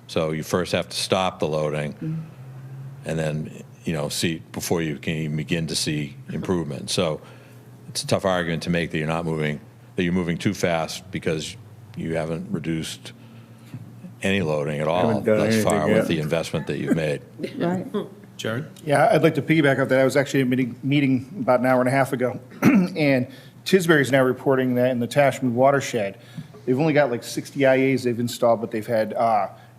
So you first have to stop the loading and then, see before you can even begin to see improvement. So it's a tough argument to make that you're moving too fast because you haven't reduced any loading at all thus far with the investment that you've made. Right. Jared? Yeah, I'd like to piggyback off that. I was actually at a meeting about an hour and a half ago, and Tisbury is now reporting that in the Tashman watershed, they've only got like 60 IAs they've installed, but they've had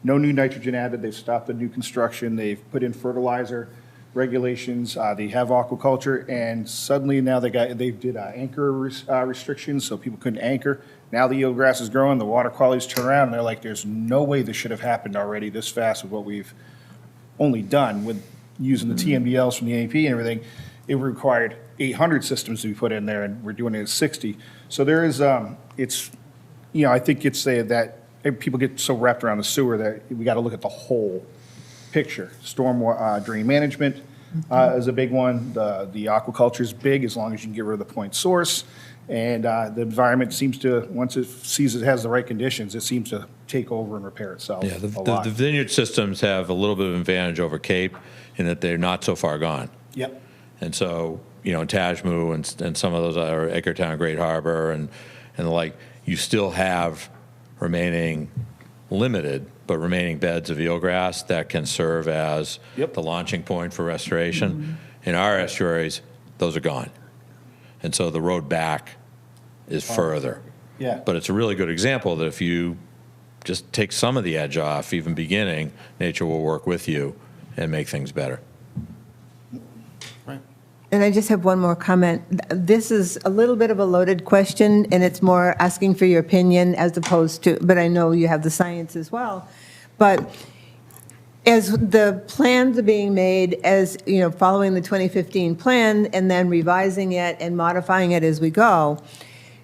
no new nitrogen added. They've stopped the new construction. They've put in fertilizer regulations. They have aquaculture, and suddenly now they did anchor restrictions, so people couldn't anchor. Now the eelgrass is growing, the water quality's turned around, and they're like, there's no way this should have happened already this fast with what we've only done with using the TMDLs from the AP and everything. It required 800 systems to be put in there, and we're doing it at 60. So there is, I think it's that people get so wrapped around the sewer that we got to look at the whole picture. Storm drain management is a big one. The aquaculture is big as long as you can get rid of the point source. And the environment seems to, once it sees it has the right conditions, it seems to take over and repair itself. Yeah, the vineyard systems have a little bit of advantage over Cape in that they're not so far gone. Yep. And so, in Tajmu and some of those other Edgartown, Great Harbor and the like, you still have remaining limited but remaining beds of eelgrass that can serve as the launching point for restoration. In our estuaries, those are gone. And so the road back is further. Yeah. But it's a really good example that if you just take some of the edge off, even beginning, nature will work with you and make things better. Right. And I just have one more comment. This is a little bit of a loaded question, and it's more asking for your opinion as opposed to, but I know you have the science as well. But as the plans are being made, as, following the 2015 plan and then revising it and modifying it as we go,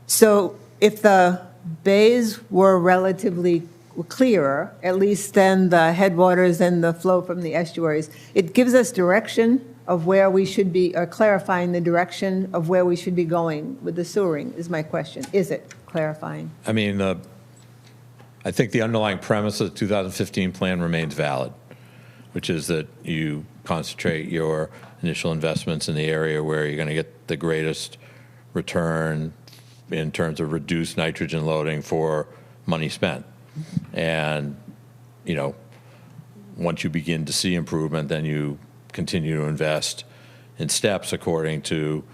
so if the bays were relatively clearer, at least then the headwaters and the flow from the estuaries, it gives us direction of where we should be, or clarifying the direction of where we should be going with the sewering, is my question. Is it clarifying? I mean, I think the underlying premise of the 2015 plan remains valid, which is that you concentrate your initial investments in the area where you're going to get the greatest return in terms of reduced nitrogen loading for money spent. And, once you begin to see improvement, then you continue to invest in steps according to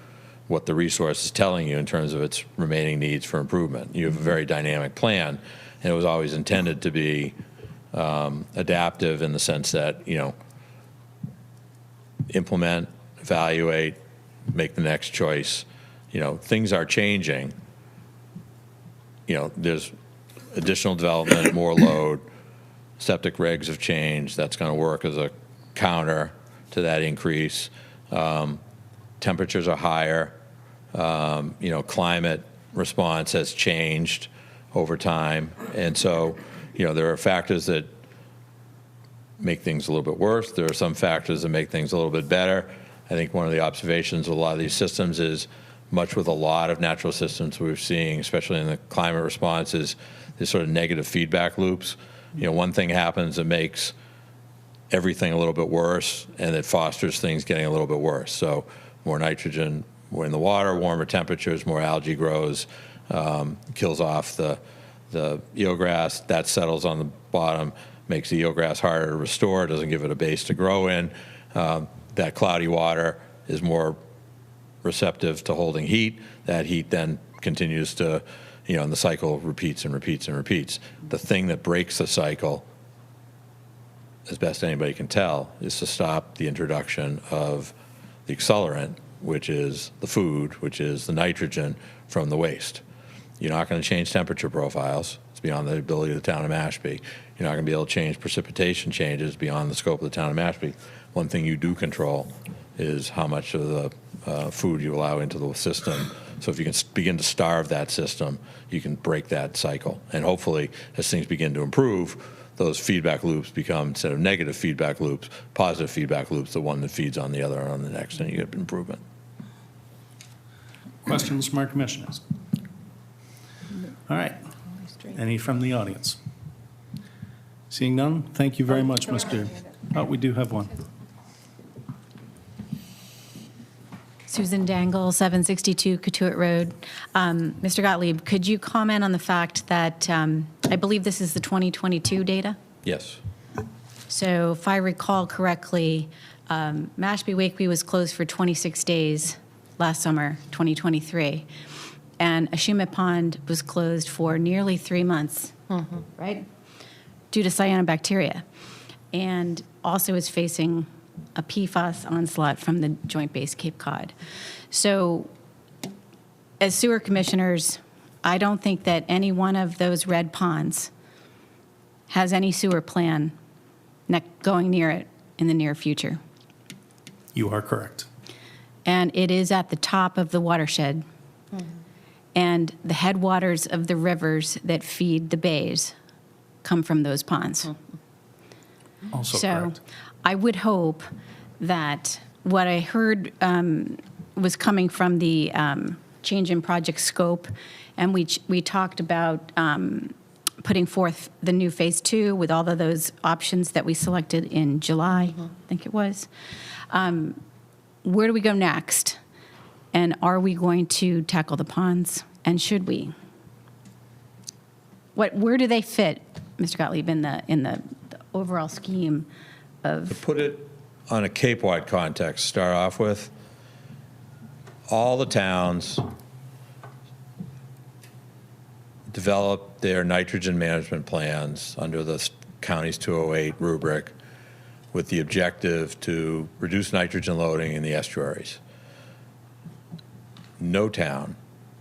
what the resource is telling you in terms of its remaining needs for improvement. You have a very dynamic plan, and it was always intended to be adaptive in the sense that, implement, evaluate, make the next choice. Things are changing. There's additional development, more load, septic regs have changed. That's going to work as a counter to that increase. Temperatures are higher. Climate response has changed over time. And so, there are factors that make things a little bit worse. There are some factors that make things a little bit better. I think one of the observations of a lot of these systems is much with a lot of natural systems we're seeing, especially in the climate response, is this sort of negative feedback loops. One thing happens that makes everything a little bit worse, and it fosters things getting a little bit worse. So more nitrogen in the water, warmer temperatures, more algae grows, kills off the eelgrass. That settles on the bottom, makes the eelgrass harder to restore, doesn't give it a base to grow in. That cloudy water is more receptive to holding heat. That heat then continues to, and the cycle repeats and repeats and repeats. The thing that breaks the cycle, as best anybody can tell, is to stop the introduction of the accelerant, which is the food, which is the nitrogen from the waste. You're not going to change temperature profiles. It's beyond the ability of the town of Mashpee. You're not going to be able to change precipitation changes beyond the scope of the town of Mashpee. One thing you do control is how much of the food you allow into the system. So if you can begin to starve that system, you can break that cycle. And hopefully, as things begin to improve, those feedback loops become, instead of negative feedback loops, positive feedback loops, the one that feeds on the other and on the next, and you get improvement. Questions from our commissioners? All right. Any from the audience? Seeing none, thank you very much, Mr. Oh, we do have one. Susan Dangle, 762 Cotuit Road. Mr. Gottlieb, could you comment on the fact that I believe this is the 2022 data? Yes. So if I recall correctly, Mashpee Wakeby was closed for 26 days last summer, 2023. And Ashima Pond was closed for nearly 3 months, right? Due to cyanobacteria. And also is facing a PFAS onslaught from the Joint Base Cape Cod. So as sewer commissioners, I don't think that any one of those red ponds has any sewer plan going near it in the near future. You are correct. And it is at the top of the watershed. And the headwaters of the rivers that feed the bays come from those ponds. Also so correct. I would hope that what I heard was coming from the change in project scope, and we talked about putting forth the new phase 2 with all of those options that we selected in July, I think it was. Where do we go next? And are we going to tackle the ponds? And should we? Where do they fit, Mr. Gottlieb, in the overall scheme of? To put it on a Cape-wide context, start off with, all the towns develop their nitrogen management plans under the county's 208 rubric with the objective to reduce nitrogen loading in the estuaries. No town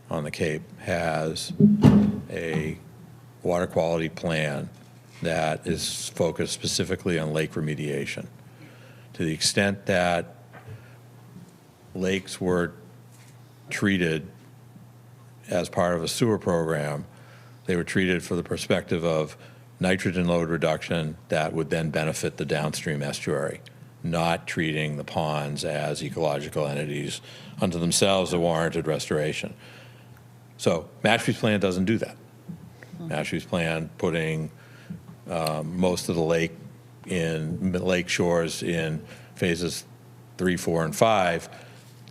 on the Cape has a water quality plan that is focused specifically on lake remediation. To the extent that lakes were treated as part of a sewer program, they were treated for the perspective of nitrogen load reduction that would then benefit the downstream estuary, not treating the ponds as ecological entities unto themselves that warranted restoration. So Mashpee's plan doesn't do that. Mashpee's plan putting most of the lake shores in phases 3, 4, and 5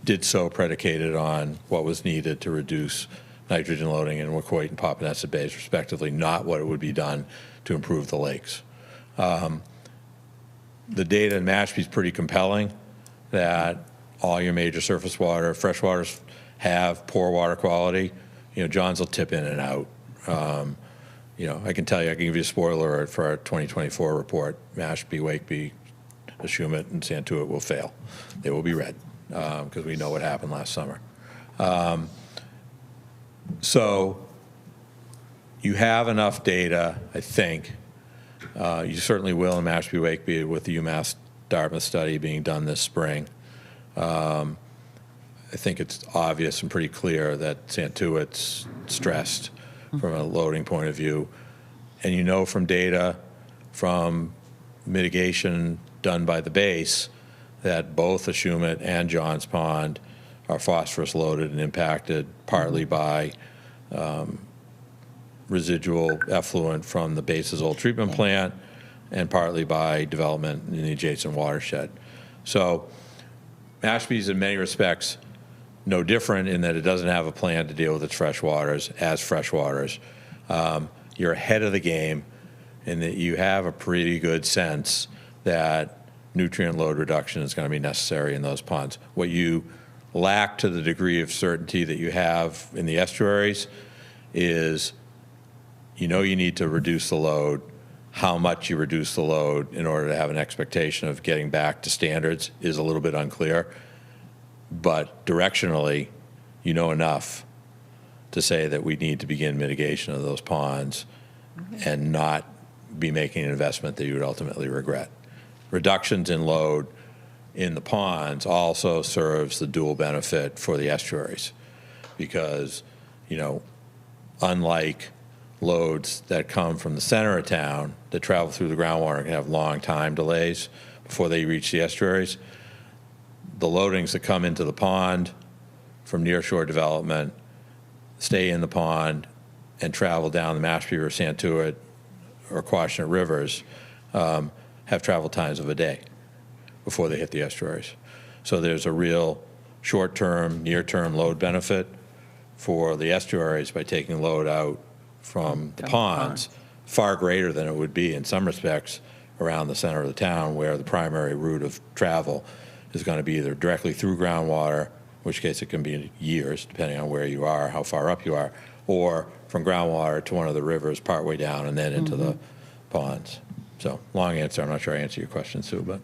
did so predicated on what was needed to reduce nitrogen loading in Wacoit and Papaneset Bays, respectively, not what it would be done to improve the lakes. The data in Mashpee is pretty compelling that all your major surface water, freshwaters have poor water quality. Johns will tip in and out. I can tell you, I can give you a spoiler alert for our 2024 report. Mashpee, Wakeby, Ashumet, and Santuit will fail. They will be red because we know what happened last summer. So you have enough data, I think. You certainly will in Mashpee, Wakeby with the UMass Dartmouth study being done this spring. I think it's obvious and pretty clear that Santuit's stressed from a loading point of view. And you know from data from mitigation done by the base that both Ashumet and Johns Pond are phosphorus loaded and impacted partly by residual effluent from the base's old treatment plant and partly by development in the adjacent watershed. So Mashpee's in many respects no different in that it doesn't have a plan to deal with its freshwaters as freshwaters. You're ahead of the game in that you have a pretty good sense that nutrient load reduction is going to be necessary in those ponds. What you lack to the degree of certainty that you have in the estuaries is you know you need to reduce the load. How much you reduce the load in order to have an expectation of getting back to standards is a little bit unclear. But directionally, you know enough to say that we need to begin mitigation of those ponds and not be making an investment that you would ultimately regret. Reductions in load in the ponds also serves the dual benefit for the estuaries because, you know, unlike loads that come from the center of town that travel through the groundwater and can have long time delays before they reach the estuaries, the loadings that come into the pond from nearshore development stay in the pond and travel down the Mashpee or Santuit or Quashnet rivers have travel times of a day before they hit the estuaries. So there's a real short-term, near-term load benefit for the estuaries by taking load out from the ponds, far greater than it would be in some respects around the center of the town where the primary route of travel is going to be either directly through groundwater, in which case it can be years, depending on where you are, how far up you are, or from groundwater to one of the rivers partway down and then into the ponds. So, long answer. I'm not sure I answered your question, Sue, but.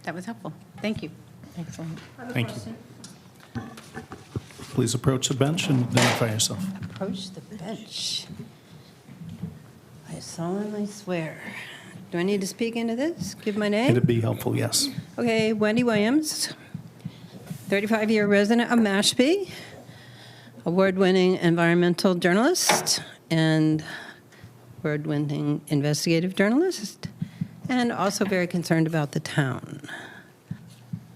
That was helpful. Thank you. Excellent. Thank you. Please approach the bench and identify yourself. Approach the bench. I solemnly swear. Do I need to speak into this? Give my name? It'd be helpful, yes. Okay, Wendy Williams, 35-year resident of Mashpee, award-winning environmental journalist and award-winning investigative journalist, and also very concerned about the town.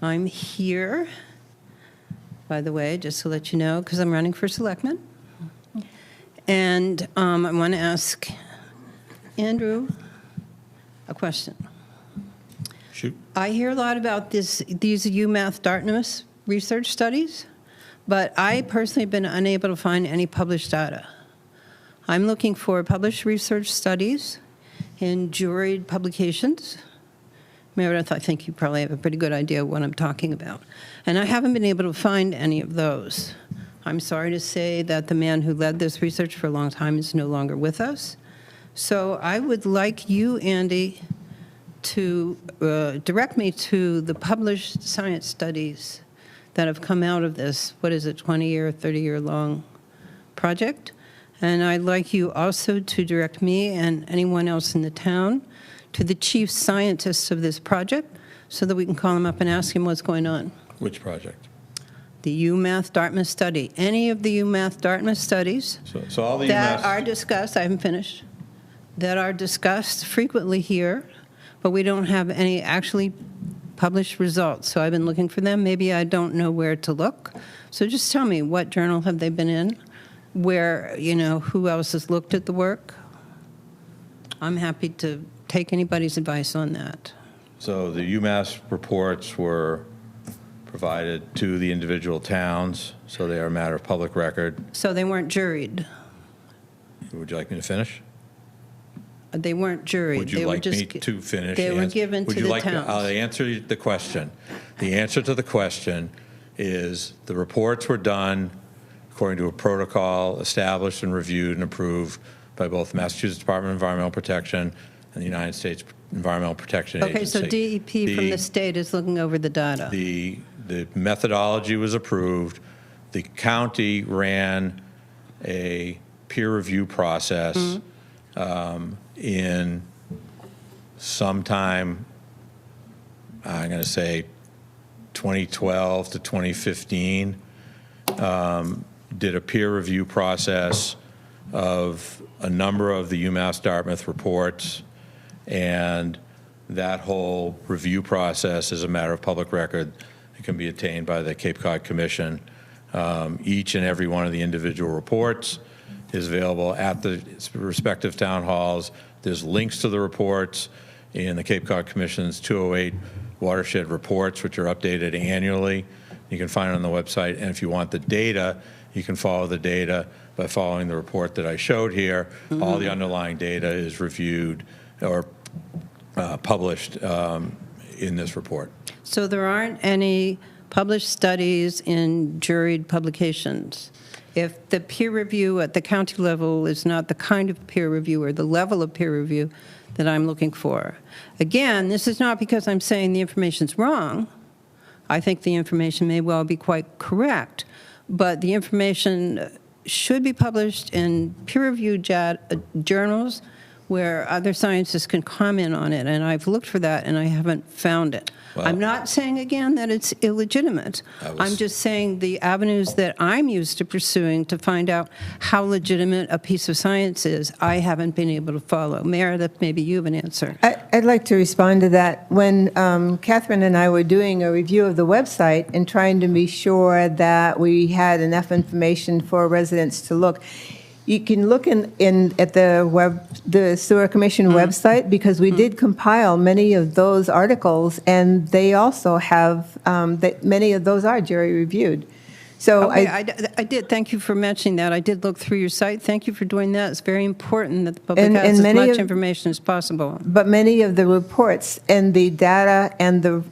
I'm here, by the way, just to let you know, because I'm running for selectman. And I want to ask Andrew a question. Shoot. I hear a lot about these UMass Dartmouth research studies, but I personally have been unable to find any published data. I'm looking for published research studies in juried publications. Meredith, I think you probably have a pretty good idea of what I'm talking about. And I haven't been able to find any of those. I'm sorry to say that the man who led this research for a long time is no longer with us. So I would like you, Andy, to direct me to the published science studies that have come out of this, what is it, 20-year, 30-year long project? And I'd like you also to direct me and anyone else in the town to the chief scientist of this project so that we can call him up and ask him what's going on. Which project? The UMass Dartmouth study. Any of the UMass Dartmouth studies So all the that are discussed, I haven't finished, that are discussed frequently here, but we don't have any actually published results. So I've been looking for them. Maybe I don't know where to look. So just tell me, what journal have they been in? Where, you know, who else has looked at the work? I'm happy to take anybody's advice on that. So the UMass reports were provided to the individual towns, so they are a matter of public record. So they weren't juried. Would you like me to finish? They weren't juried. Would you They were like just me to finish? They were given to the towns. I'll answer the question. The answer to the question is the reports were done according to a protocol established and reviewed and approved by both the Massachusetts Department of Environmental Protection and the United States Environmental Protection Agency. Okay, so DEP from the state is looking over the data. The methodology was approved. The county ran a peer review process in sometime, I'm going to say 2012 to 2015, did a peer review process of a number of the UMass Dartmouth reports, and that whole review process is a matter of public record. It can be attained by the Cape Cod Commission. Each and every one of the individual reports is available at the respective town halls. There's links to the reports in the Cape Cod Commission's 208 watershed reports, which are updated annually. You can find it on the website. And if you want the data, you can follow the data by following the report that I showed here. All the underlying data is reviewed or published in this report. So there aren't any published studies in juried publications? If the peer review at the county level is not the kind of peer review or the level of peer review that I'm looking for. Again, this is not because I'm saying the information's wrong. I think the information may well be quite correct, but the information should be published in peer-reviewed journals where other scientists can comment on it, and I've looked for that and I haven't found it. Well, I'm not saying, again, that it's illegitimate. I'm just saying the avenues that I'm used to pursuing to find out how legitimate a piece of science is, I haven't been able to follow. Meredith, maybe you have an answer. I'd like to respond to that. When Catherine and I were doing a review of the website and trying to be sure that we had enough information for residents to look, you can look at the Sewer Commission website, because we did compile many of those articles, and they also have, many of those are jury reviewed. So Okay, I did. Thank you for mentioning that. I did look through your site. Thank you for doing that. It's very important that the public has as much information as possible. But many of the reports and the data and the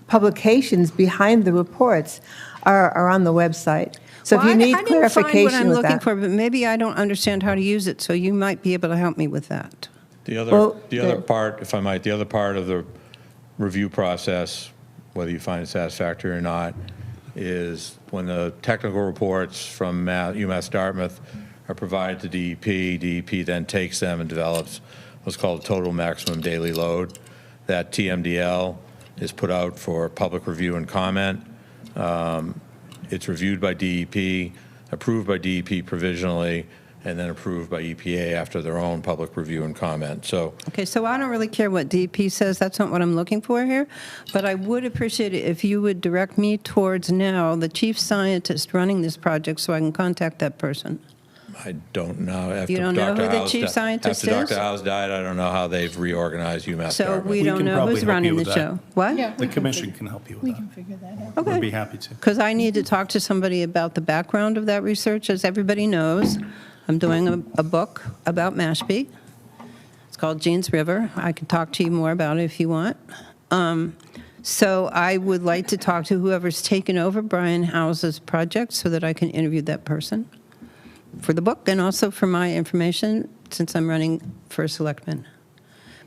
publications behind the reports are on the website. So if you need clarification I didn't find what I'm with looking that. for, but maybe I don't understand how to use it, so you might be able to help me with that. The other part, if I might, the other part of the review process, whether you find it satisfactory or not, is when the technical reports from UMass Dartmouth are provided to DEP, DEP then takes them and develops what's called total maximum daily load. That TMDL is put out for public review and comment. It's reviewed by DEP, approved by DEP provisionally, and then approved by EPA after their own public review and comment. So, Okay, so I don't really care what DEP says. That's not what I'm looking for here. But I would appreciate it if you would direct me towards now the chief scientist running this project so I can contact that person. I don't know. After You don't know Dr. who the Howe's chief scientist is? After Dr. Howe's died, I don't know how they've reorganized UMass So Dartmouth. we don't know who's running the show. What? The commission can help you with that. We can figure that out. Okay. We'd be happy to. Because I need to talk to somebody about the background of that research. As everybody knows, I'm doing a book about Mashpee. It's called Jean's River. I can talk to you more about it if you want. So I would like to talk to whoever's taken over Brian House's project so that I can interview that person for the book and also for my information since I'm running for selectman.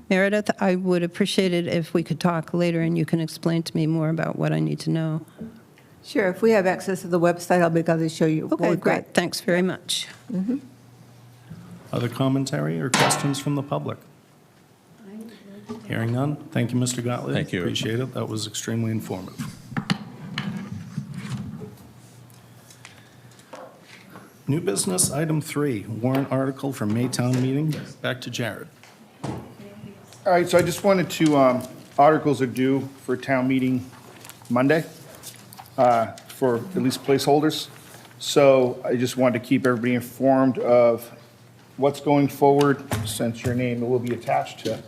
Meredith, I would appreciate it if we could talk later and you can explain to me more about what I need to know. Sure, if we have access to the website, I'll be glad to show you. Okay, great. Thanks very much. Other commentary or questions from the public? Hearing none. Thank you, Mr. Gottlieb. Thank you. Appreciate it. That was extremely informative. New business, item 3, warrant article for Maytown meeting. Back to Jared. All right, so I just wanted to, articles are due for town meeting Monday, for at least placeholders. So I just wanted to keep everybody informed of what's going forward, since your name will be attached to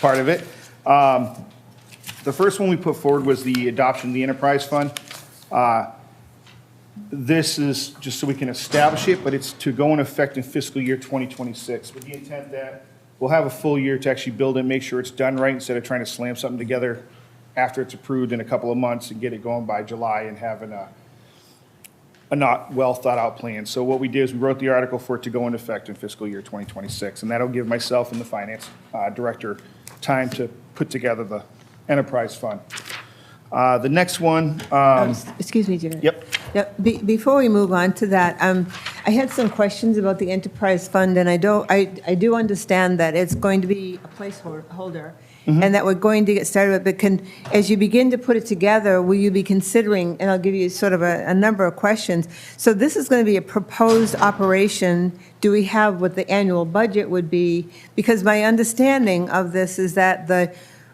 part of it. The first one we put forward was the adoption of the enterprise fund. This is just so we can establish it, but it's to go in effect in fiscal year 2026, with the intent that we'll have a full year to actually build it, make sure it's done right, instead of trying to slam something together after it's approved in a couple of months and get it going by July and having a not well thought out plan. So what we did is we wrote the article for it to go into effect in fiscal year 2026, and that'll give myself and the finance director time to put together the enterprise fund. The next one. Excuse me, Jared. Yep. Yep. Before we move on to that, I had some questions about the enterprise fund, and I do understand that it's going to be a placeholder. and that we're going to get started with, but as you begin to put it together, will you be considering, and I'll give you sort of a number of questions. So this is going to be a proposed operation. Do we have what the annual budget would be? Because my understanding of this is that the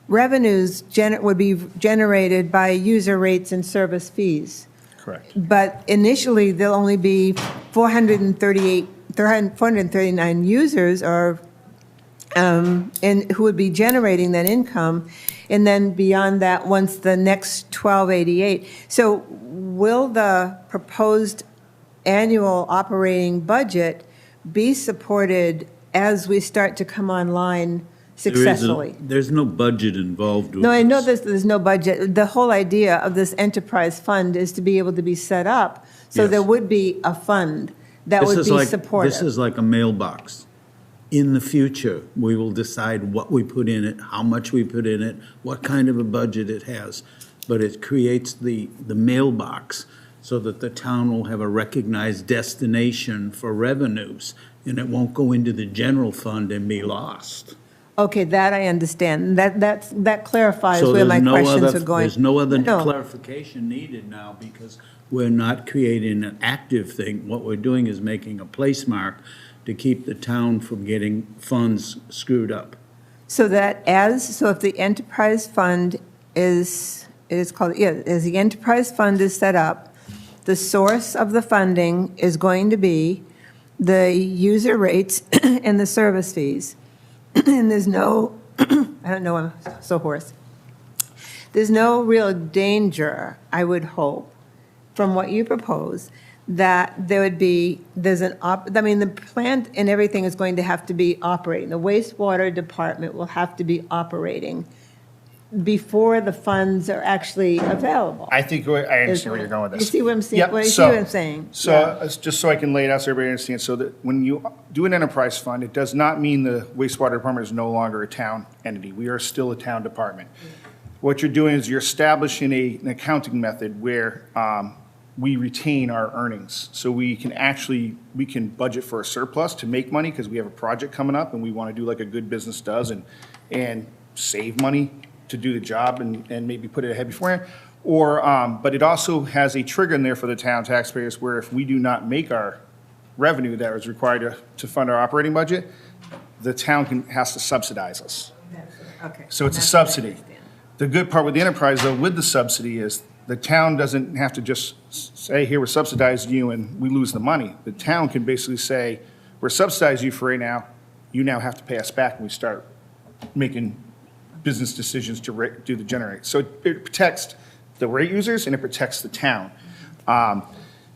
revenues would be generated by user rates and service fees. Correct. But initially, there'll only be 439 users or and who would be generating that income, and then beyond that, once the next 1288. So will the proposed annual operating budget be supported as we start to come online successfully? There's no budget involved with No, I know this. there's no budget. The whole idea of this enterprise fund is to be able to be set up, so Yes. there would be a fund that would be supportive. This is like a mailbox. In the future, we will decide what we put in it, how much we put in it, what kind of a budget it has. But it creates the mailbox so that the town will have a recognized destination for revenues, and it won't go into the general fund and be lost. Okay, that I understand. That clarifies So where my there's no questions other- are going. There's no other No. clarification needed now, because we're not creating an active thing. What we're doing is making a place mark to keep the town from getting funds screwed up. So if the enterprise fund is called, as the enterprise fund is set up, the source of the funding is going to be the user rates and the service fees. And there's no, I don't know, I'm so hoarse. There's no real danger, I would hope, from what you propose, that the plant and everything is going to have to be operating. The wastewater department will have to be operating before the funds are actually available. I think, I understand where you're going with this. You see what I'm saying? Yep, You see what I'm saying? So, just so I can lay it out so everybody understands, so that when you do an enterprise fund, it does not mean the wastewater department is no longer a town entity. We are still a town department. What you're doing is you're establishing an accounting method where we retain our earnings. So we can budget for a surplus to make money because we have a project coming up and we want to do like a good business does and save money to do the job and maybe put it ahead beforehand. But it also has a trigger in there for the town taxpayers where if we do not make our revenue that is required to fund our operating budget, the town has to subsidize us. Okay. So it's a subsidy. The good part with the enterprise, though, with the subsidy is the town doesn't have to just say, here, we're subsidizing you, and we lose the money. The town can basically say, we're subsidizing you for right now, you now have to pay us back, and we start making business decisions to do the generate. So it protects the rate users, and it protects the town. And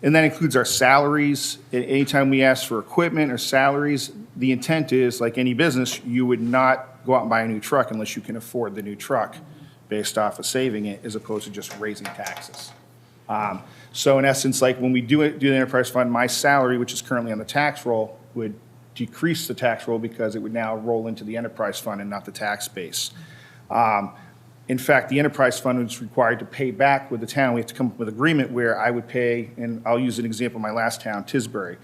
that includes our salaries. Anytime we ask for equipment or salaries, the intent is, like any business, you would not go out and buy a new truck unless you can afford the new truck based off of saving it, as opposed to just raising taxes. So in essence, like when we do the enterprise fund, my salary, which is currently on the tax roll, would decrease the tax roll because it would now roll into the enterprise fund and not the tax base. In fact, the enterprise fund is required to pay back with the town. We have to come up with an agreement where I would pay, and I'll use an example of my last town, Tisbury.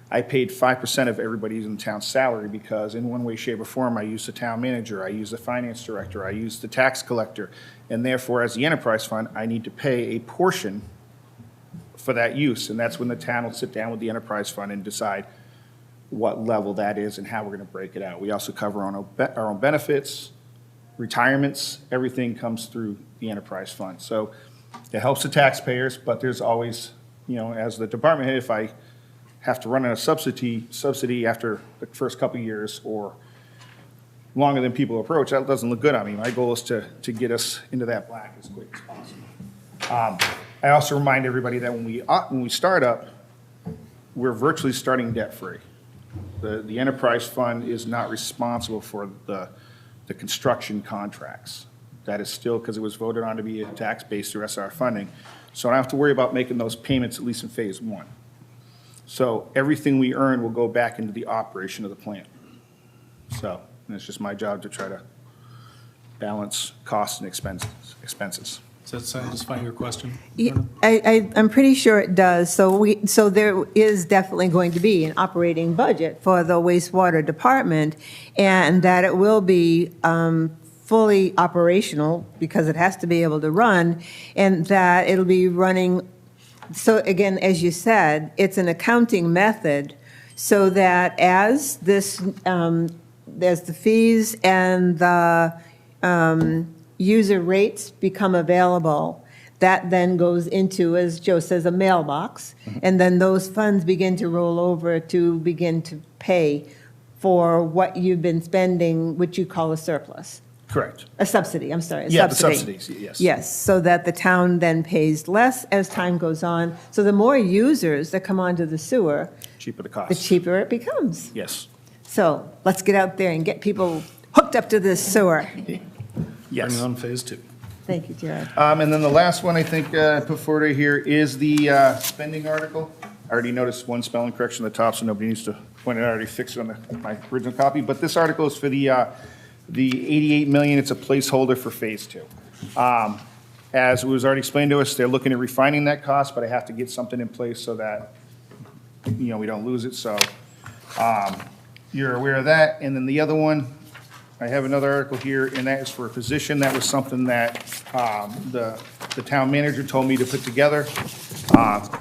I paid 5% of everybody's in the town's salary because in one way, shape, or form, I used the town manager, I used the finance director, I used the tax collector, and therefore, as the enterprise fund, I need to pay a portion for that use, and that's when the town will sit down with the enterprise fund and decide what level that is and how we're going to break it out. We also cover our own benefits, retirements, everything comes through the enterprise fund. So it helps the taxpayers, but there's always, as the department head, if I have to run on a subsidy after the first couple of years or longer than people approach, that doesn't look good on me. My goal is to get us into that black as quick as possible. I also remind everybody that when we start up, we're virtually starting debt-free. The enterprise fund is not responsible for the construction contracts. That is still, because it was voted on to be a tax base through SR funding. So I don't have to worry about making those payments, at least in phase one. So everything we earn will go back into the operation of the plant. So, and it's just my job to try to balance costs and expenses. Does that satisfy your question? Yeah, I'm pretty sure it does. So there is definitely going to be an operating budget for the wastewater department, and that it will be fully operational, because it has to be able to run, and that it'll be running, so again, as you said, it's an accounting method, so that as this, as the fees and the user rates become available, that then goes into, as Joe says, a mailbox, and then those funds begin to roll over to begin to pay for what you've been spending, which you call a surplus. Correct. A subsidy, I'm sorry, a Yeah, the subsidy. subsidies, yes. Yes, so that the town then pays less as time goes on. So the more users that come onto the sewer, Cheaper the the cost. cheaper it becomes. Yes. So let's get out there and get people hooked up to this sewer. Yes. Bring on phase 2. Thank you, Jared. And then the last one I think I put forward right here is the spending article. I already noticed one spelling correction at the top, so nobody needs to point it out. I already fixed it on my original copy. But this article is for the 88 million. It's a placeholder for phase 2. As was already explained to us, they're looking at refining that cost, but I have to get something in place so that, we don't lose it. So you're aware of that. And then the other one, I have another article here, and that is for a position. That was something that the town manager told me to put together.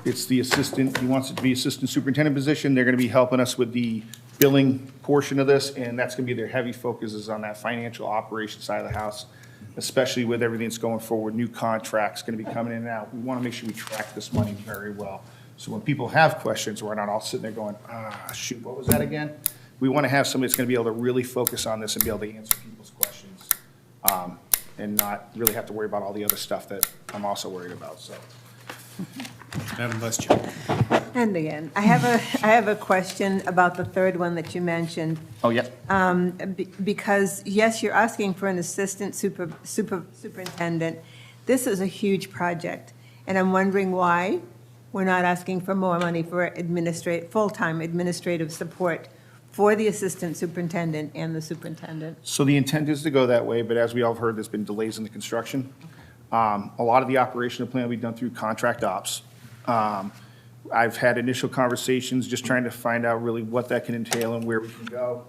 It's the assistant, he wants it to be assistant superintendent position. They're going to be helping us with the billing portion of this, and that's going to be their heavy focus is on that financial operation side of the house, especially with everything that's going forward, new contracts going to be coming in and out. We want to make sure we track this money very well. So when people have questions, we're not all sitting there going, shoot, what was that again? We want to have somebody that's going to be able to really focus on this and be able to answer people's questions, and not really have to worry about all the other stuff that I'm also worried about, so. Madam Vice Chair. And again, I have a question about the third one that you mentioned. Oh, yeah. Because, yes, you're asking for an assistant superintendent. This is a huge project, and I'm wondering why we're not asking for more money for full-time administrative support for the assistant superintendent and the superintendent. So the intent is to go that way, but as we all have heard, there's been delays in the construction. A lot of the operational plan will be done through contract ops. I've had initial conversations just trying to find out really what that can entail and where we can go.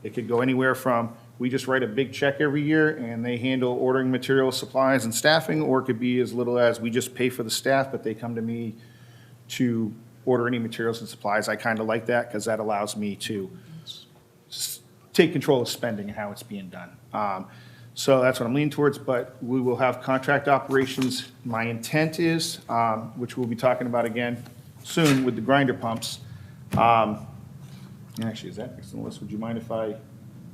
It could go anywhere from, we just write a big check every year and they handle ordering materials, supplies, and staffing, or it could be as little as we just pay for the staff, but they come to me to order any materials and supplies. I kind of like that because that allows me to take control of spending and how it's being done. So that's what I'm leaning towards, but we will have contract operations. My intent is, which we'll be talking about again soon with the grinder pumps. Actually, is that next on the list? Would you mind if I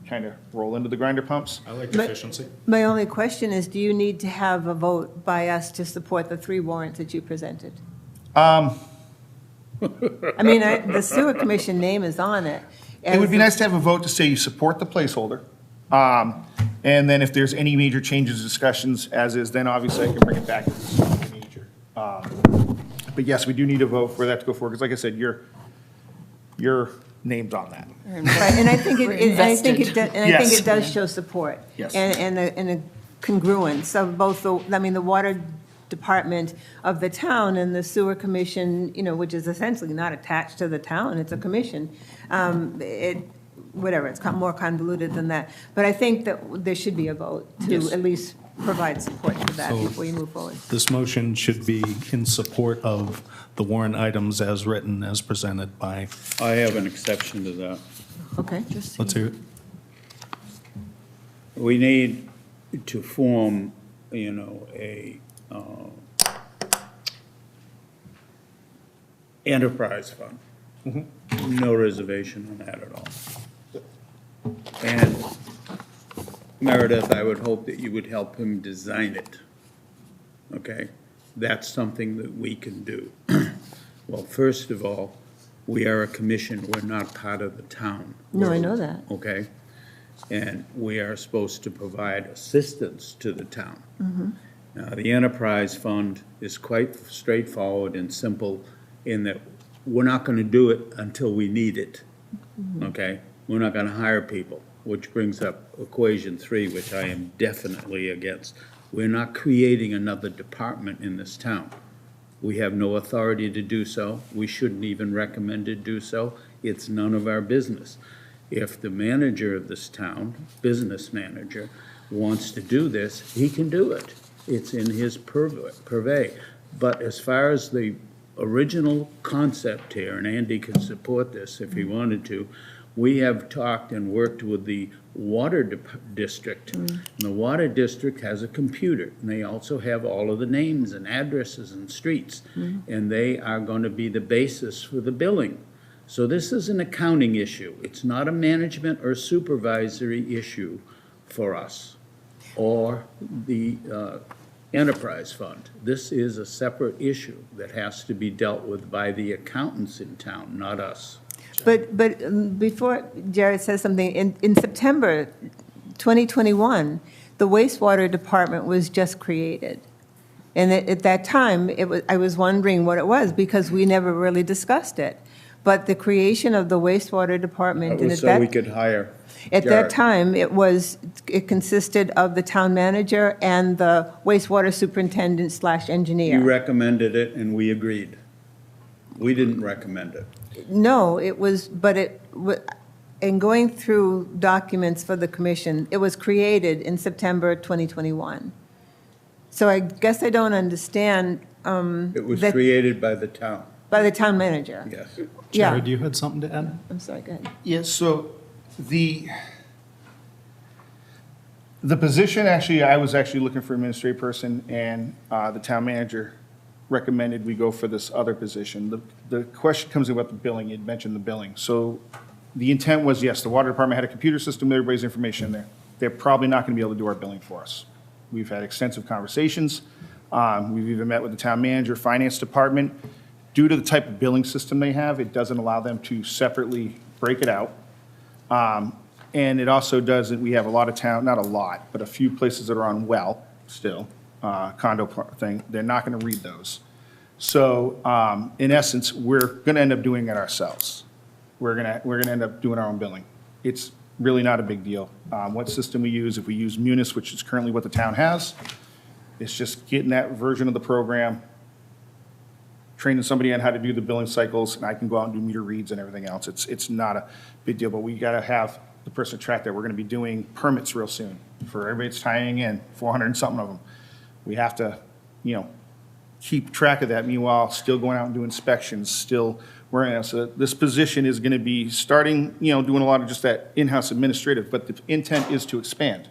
kind of roll into the grinder pumps? I like efficiency. My only question is, do you need to have a vote by us to support the 3 warrants that you presented? I mean, the sewer commission name is on it. It would be nice to have a vote to say you support the placeholder. And then if there's any major changes, discussions as is, then obviously I can bring it back if it's something major. But yes, we do need a vote for that to go forward, because like I said, your name's on that. Right, and I think I think Yes. it does show support. Yes. And a congruence of both the water department of the town and the sewer commission, which is essentially not attached to the town, it's a commission. It's more convoluted than that. But I think that there should be a vote to Yes. at least provide support for that So- before you move forward. This motion should be in support of the warrant items as written, as presented by, I have an exception to that. Okay. let's hear it. We need to form, a enterprise fund. No reservation on that at all. And Meredith, I would hope that you would help him design it. Okay? That's something that we can do. Well, first of all, we are a commission, we're not part of the town. No, I know that. Okay? And we are supposed to provide assistance to the town. Now, the enterprise fund is quite straightforward and simple in that we're not going to do it until we need it, okay? We're not going to hire people, which brings up equation 3, which I am definitely against. We're not creating another department in this town. We have no authority to do so. We shouldn't even recommend to do so. It's none of our business. If the manager of this town, business manager, wants to do this, he can do it. It's in his purvey. But as far as the original concept here, and Andy can support this if he wanted to, we have talked and worked with the water district. And the water district has a computer, and they also have all of the names and addresses and streets. And they are going to be the basis for the billing. So this is an accounting issue. It's not a management or supervisory issue for us or the enterprise fund. This is a separate issue that has to be dealt with by the accountants in town, not us. But before Jared says something, in September 2021, the wastewater department was just created. And at that time, I was wondering what it was because we never really discussed it. But the creation of the wastewater department. That was so we could hire At that Jared. time, it consisted of the town manager and the wastewater superintendent / engineer. You recommended it, and we agreed. We didn't recommend it. No, it was, but in going through documents for the commission, it was created in September 2021. So I guess I don't understand. It was that- created by the town, By the town manager. yes. Yeah. Jared, you had something to add? I'm sorry, go ahead. Yes, so the position, actually, I was actually looking for an administrative person, and the town manager recommended we go for this other position. The question comes in about the billing. You'd mentioned the billing. So the intent was, yes, the water department had a computer system with everybody's information in there. They're probably not going to be able to do our billing for us. We've had extensive conversations. We've even met with the town manager, finance department. Due to the type of billing system they have, it doesn't allow them to separately break it out. And it also doesn't, we have a lot of town, not a lot, but a few places that are on well still, condo thing, they're not going to read those. So in essence, we're going to end up doing it ourselves. We're going to end up doing our own billing. It's really not a big deal. What system we use, if we use Munis, which is currently what the town has, it's just getting that version of the program, training somebody on how to do the billing cycles, and I can go out and do meter reads and everything else. It's not a big deal, but we got to have the person track that. We're going to be doing permits real soon for everybody that's tying in, 400 and something of them. We have to, keep track of that. Meanwhile, still going out and doing inspections, still wearing it. So this position is going to be starting, doing a lot of just that in-house administrative, but the intent is to expand.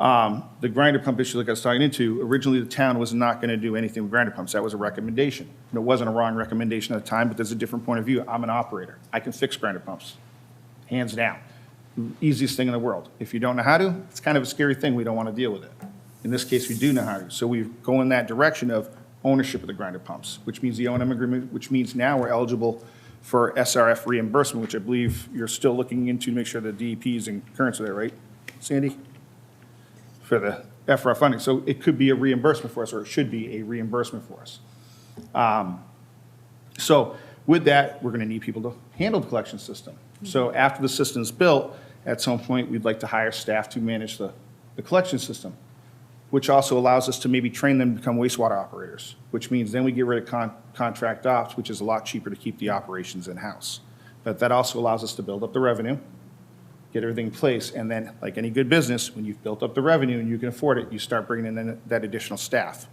The grinder pump issue, like I was talking into, originally the town was not going to do anything with grinder pumps. That was a recommendation. And it wasn't a wrong recommendation at the time, but there's a different point of view. I'm an operator. I can fix grinder pumps, hands down. Easiest thing in the world. If you don't know how to, it's kind of a scary thing. We don't want to deal with it. In this case, we do know how to. So we go in that direction of ownership of the grinder pumps, which means the O&M agreement, which means now we're eligible for SRF reimbursement, which I believe you're still looking into to make sure the DEP is in concurrence with it, right, Sandy? For the FRF funding. So it could be a reimbursement for us, or it should be a reimbursement for us. So with that, we're going to need people to handle the collection system. So after the system's built, at some point, we'd like to hire staff to manage the collection system, which also allows us to maybe train them to become wastewater operators, which means then we get rid of contract ops, which is a lot cheaper to keep the operations in-house. But that also allows us to build up the revenue, get everything in place, and then, like any good business, when you've built up the revenue and you can afford it, you start bringing in that additional staff.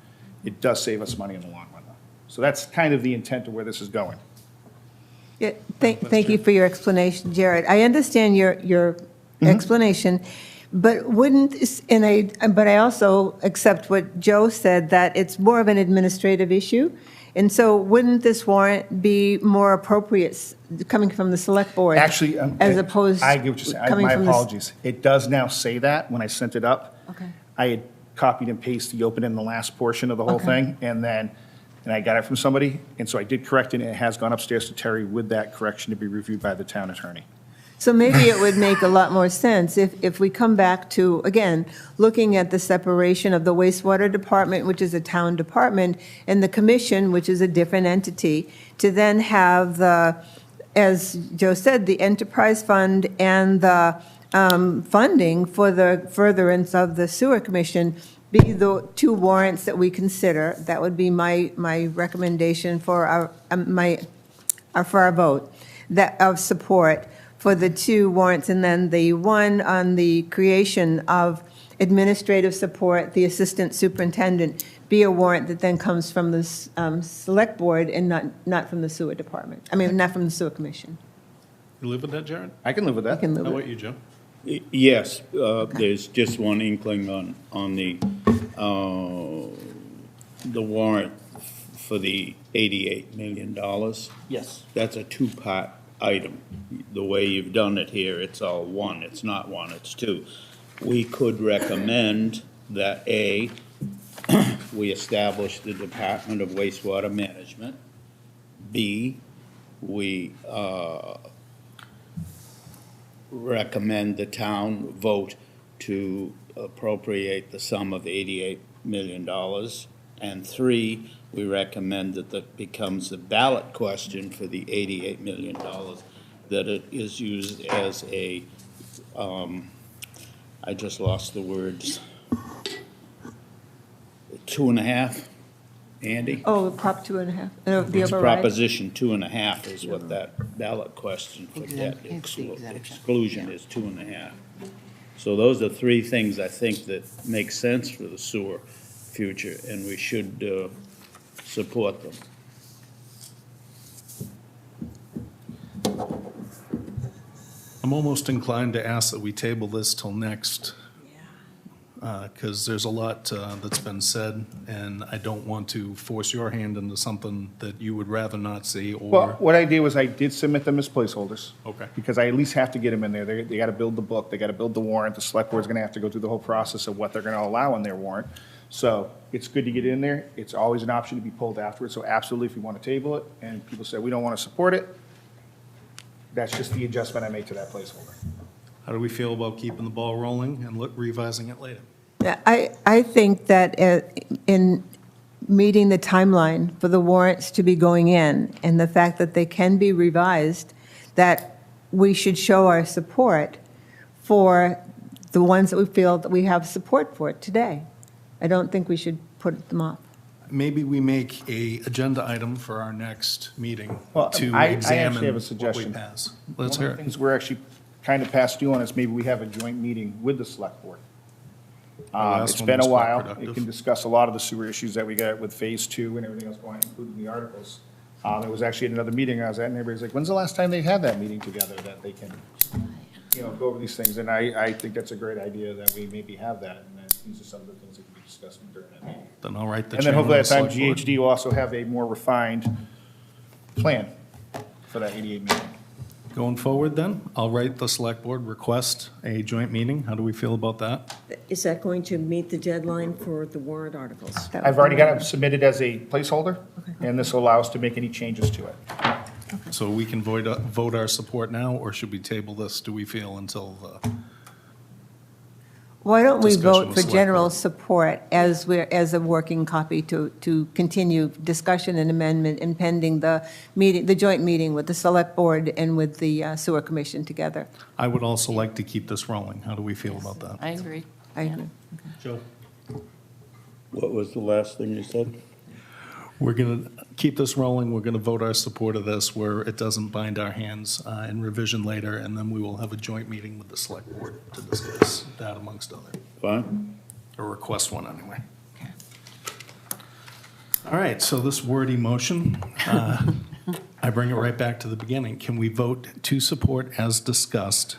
It does save us money in the long run, though. So that's kind of the intent of where this is going. Yeah, thank you for your explanation, Jared. I understand your explanation, but but I also accept what Joe said, that it's more of an administrative issue. And so wouldn't this warrant be more appropriate coming from the select board? Actually, as opposed I get what you're saying. coming My from the- apologies. It does now say that when I sent it up. Okay. I had copied and pasted the open in the last portion of the whole Okay. thing, and I got it from somebody, and so I did correct it, and it has gone upstairs to Terry with that correction to be reviewed by the town attorney. So maybe it would make a lot more sense if we come back to, again, looking at the separation of the wastewater department, which is a town department, and the commission, which is a different entity, to then have as Joe said, the enterprise fund and the funding for the furtherance of the sewer commission be the two warrants that we consider. That would be my recommendation for our vote, that of support for the two warrants, and then the one on the creation of administrative support, the assistant superintendent, be a warrant that then comes from the select board and not from the sewer department. I mean, not from the sewer commission. You live with that, Jared? I can live with that. I can live How with about you, Joe? Yes, there's just one inkling on the warrant for the $88 million. Yes. That's a two-part item. The way you've done it here, it's all one. It's not one, it's two. We could recommend that, A, we establish the Department of Wastewater Management. B, we recommend the town vote to appropriate the sum of $88 million. And 3, we recommend that that becomes the ballot question for the $88 million, that it is used as a, I just lost the words, 2.5, Andy? Oh, Prop 2.5, the It's override. Proposition 2.5 is what that ballot question for debt exclusion is, 2.5. So those are 3 things I think that make sense for the sewer future, and we should support them. I'm almost inclined to ask that we table this till next, because there's a lot that's been said, and I don't want to force your hand into something that you would rather not see, Well, or, what I did was I did submit them as placeholders. Okay. Because I at least have to get them in there. They gotta build the book, they gotta build the warrant. The select board's gonna have to go through the whole process of what they're gonna allow in their warrant. So it's good to get it in there. It's always an option to be pulled afterwards. So absolutely, if you wanna table it, and people say, we don't wanna support it, that's just the adjustment I make to that placeholder. how do we feel about keeping the ball rolling and revising it later? Yeah, I think that in meeting the timeline for the warrants to be going in, and the fact that they can be revised, that we should show our support for the ones that we feel that we have support for today. I don't think we should put them off. Maybe we make a agenda item for our next meeting Well, to I examine actually have a what we suggestion. pass. One Let's of hear the it. things we're actually kind of past due on is maybe we have a joint meeting with the select board. last It's one been a was quite while. productive. It can discuss a lot of the sewer issues that we got with Phase 2 and everything else going, including the articles. It was actually at another meeting I was at, and everybody's like, when's the last time they had that meeting together, that they can, go over these things? And I think that's a great idea, that we maybe have that, and that these are some of the things that can be discussed during that meeting. Then I'll write the And then chairman hopefully of at the that time, select board. GHD will also have a more refined plan for that 88 million. Going forward then, I'll write the select board, request a joint meeting. How do we feel about that? Is that going to meet the deadline for the warrant articles? I've already got it submitted as a placeholder, and this will allow us to make any changes to it. So we can vote our support now, or should we table this, do we feel, until the, Why don't we Discussion vote with for select general board. support as a working copy to continue discussion and amendment and pending the meeting, the joint meeting with the select board and with the sewer commission together? I would also like to keep this rolling. How do we feel about that? I agree. I agree. Joe? What was the last thing you said? We're going to keep this rolling. We're going to vote our support of this where it doesn't bind our hands in revision later, and then we will have a joint meeting with the select board to discuss that amongst other, Fine? or request one anyway. All right, so this wordy motion, I bring it right back to the beginning. Can we vote to support, as discussed,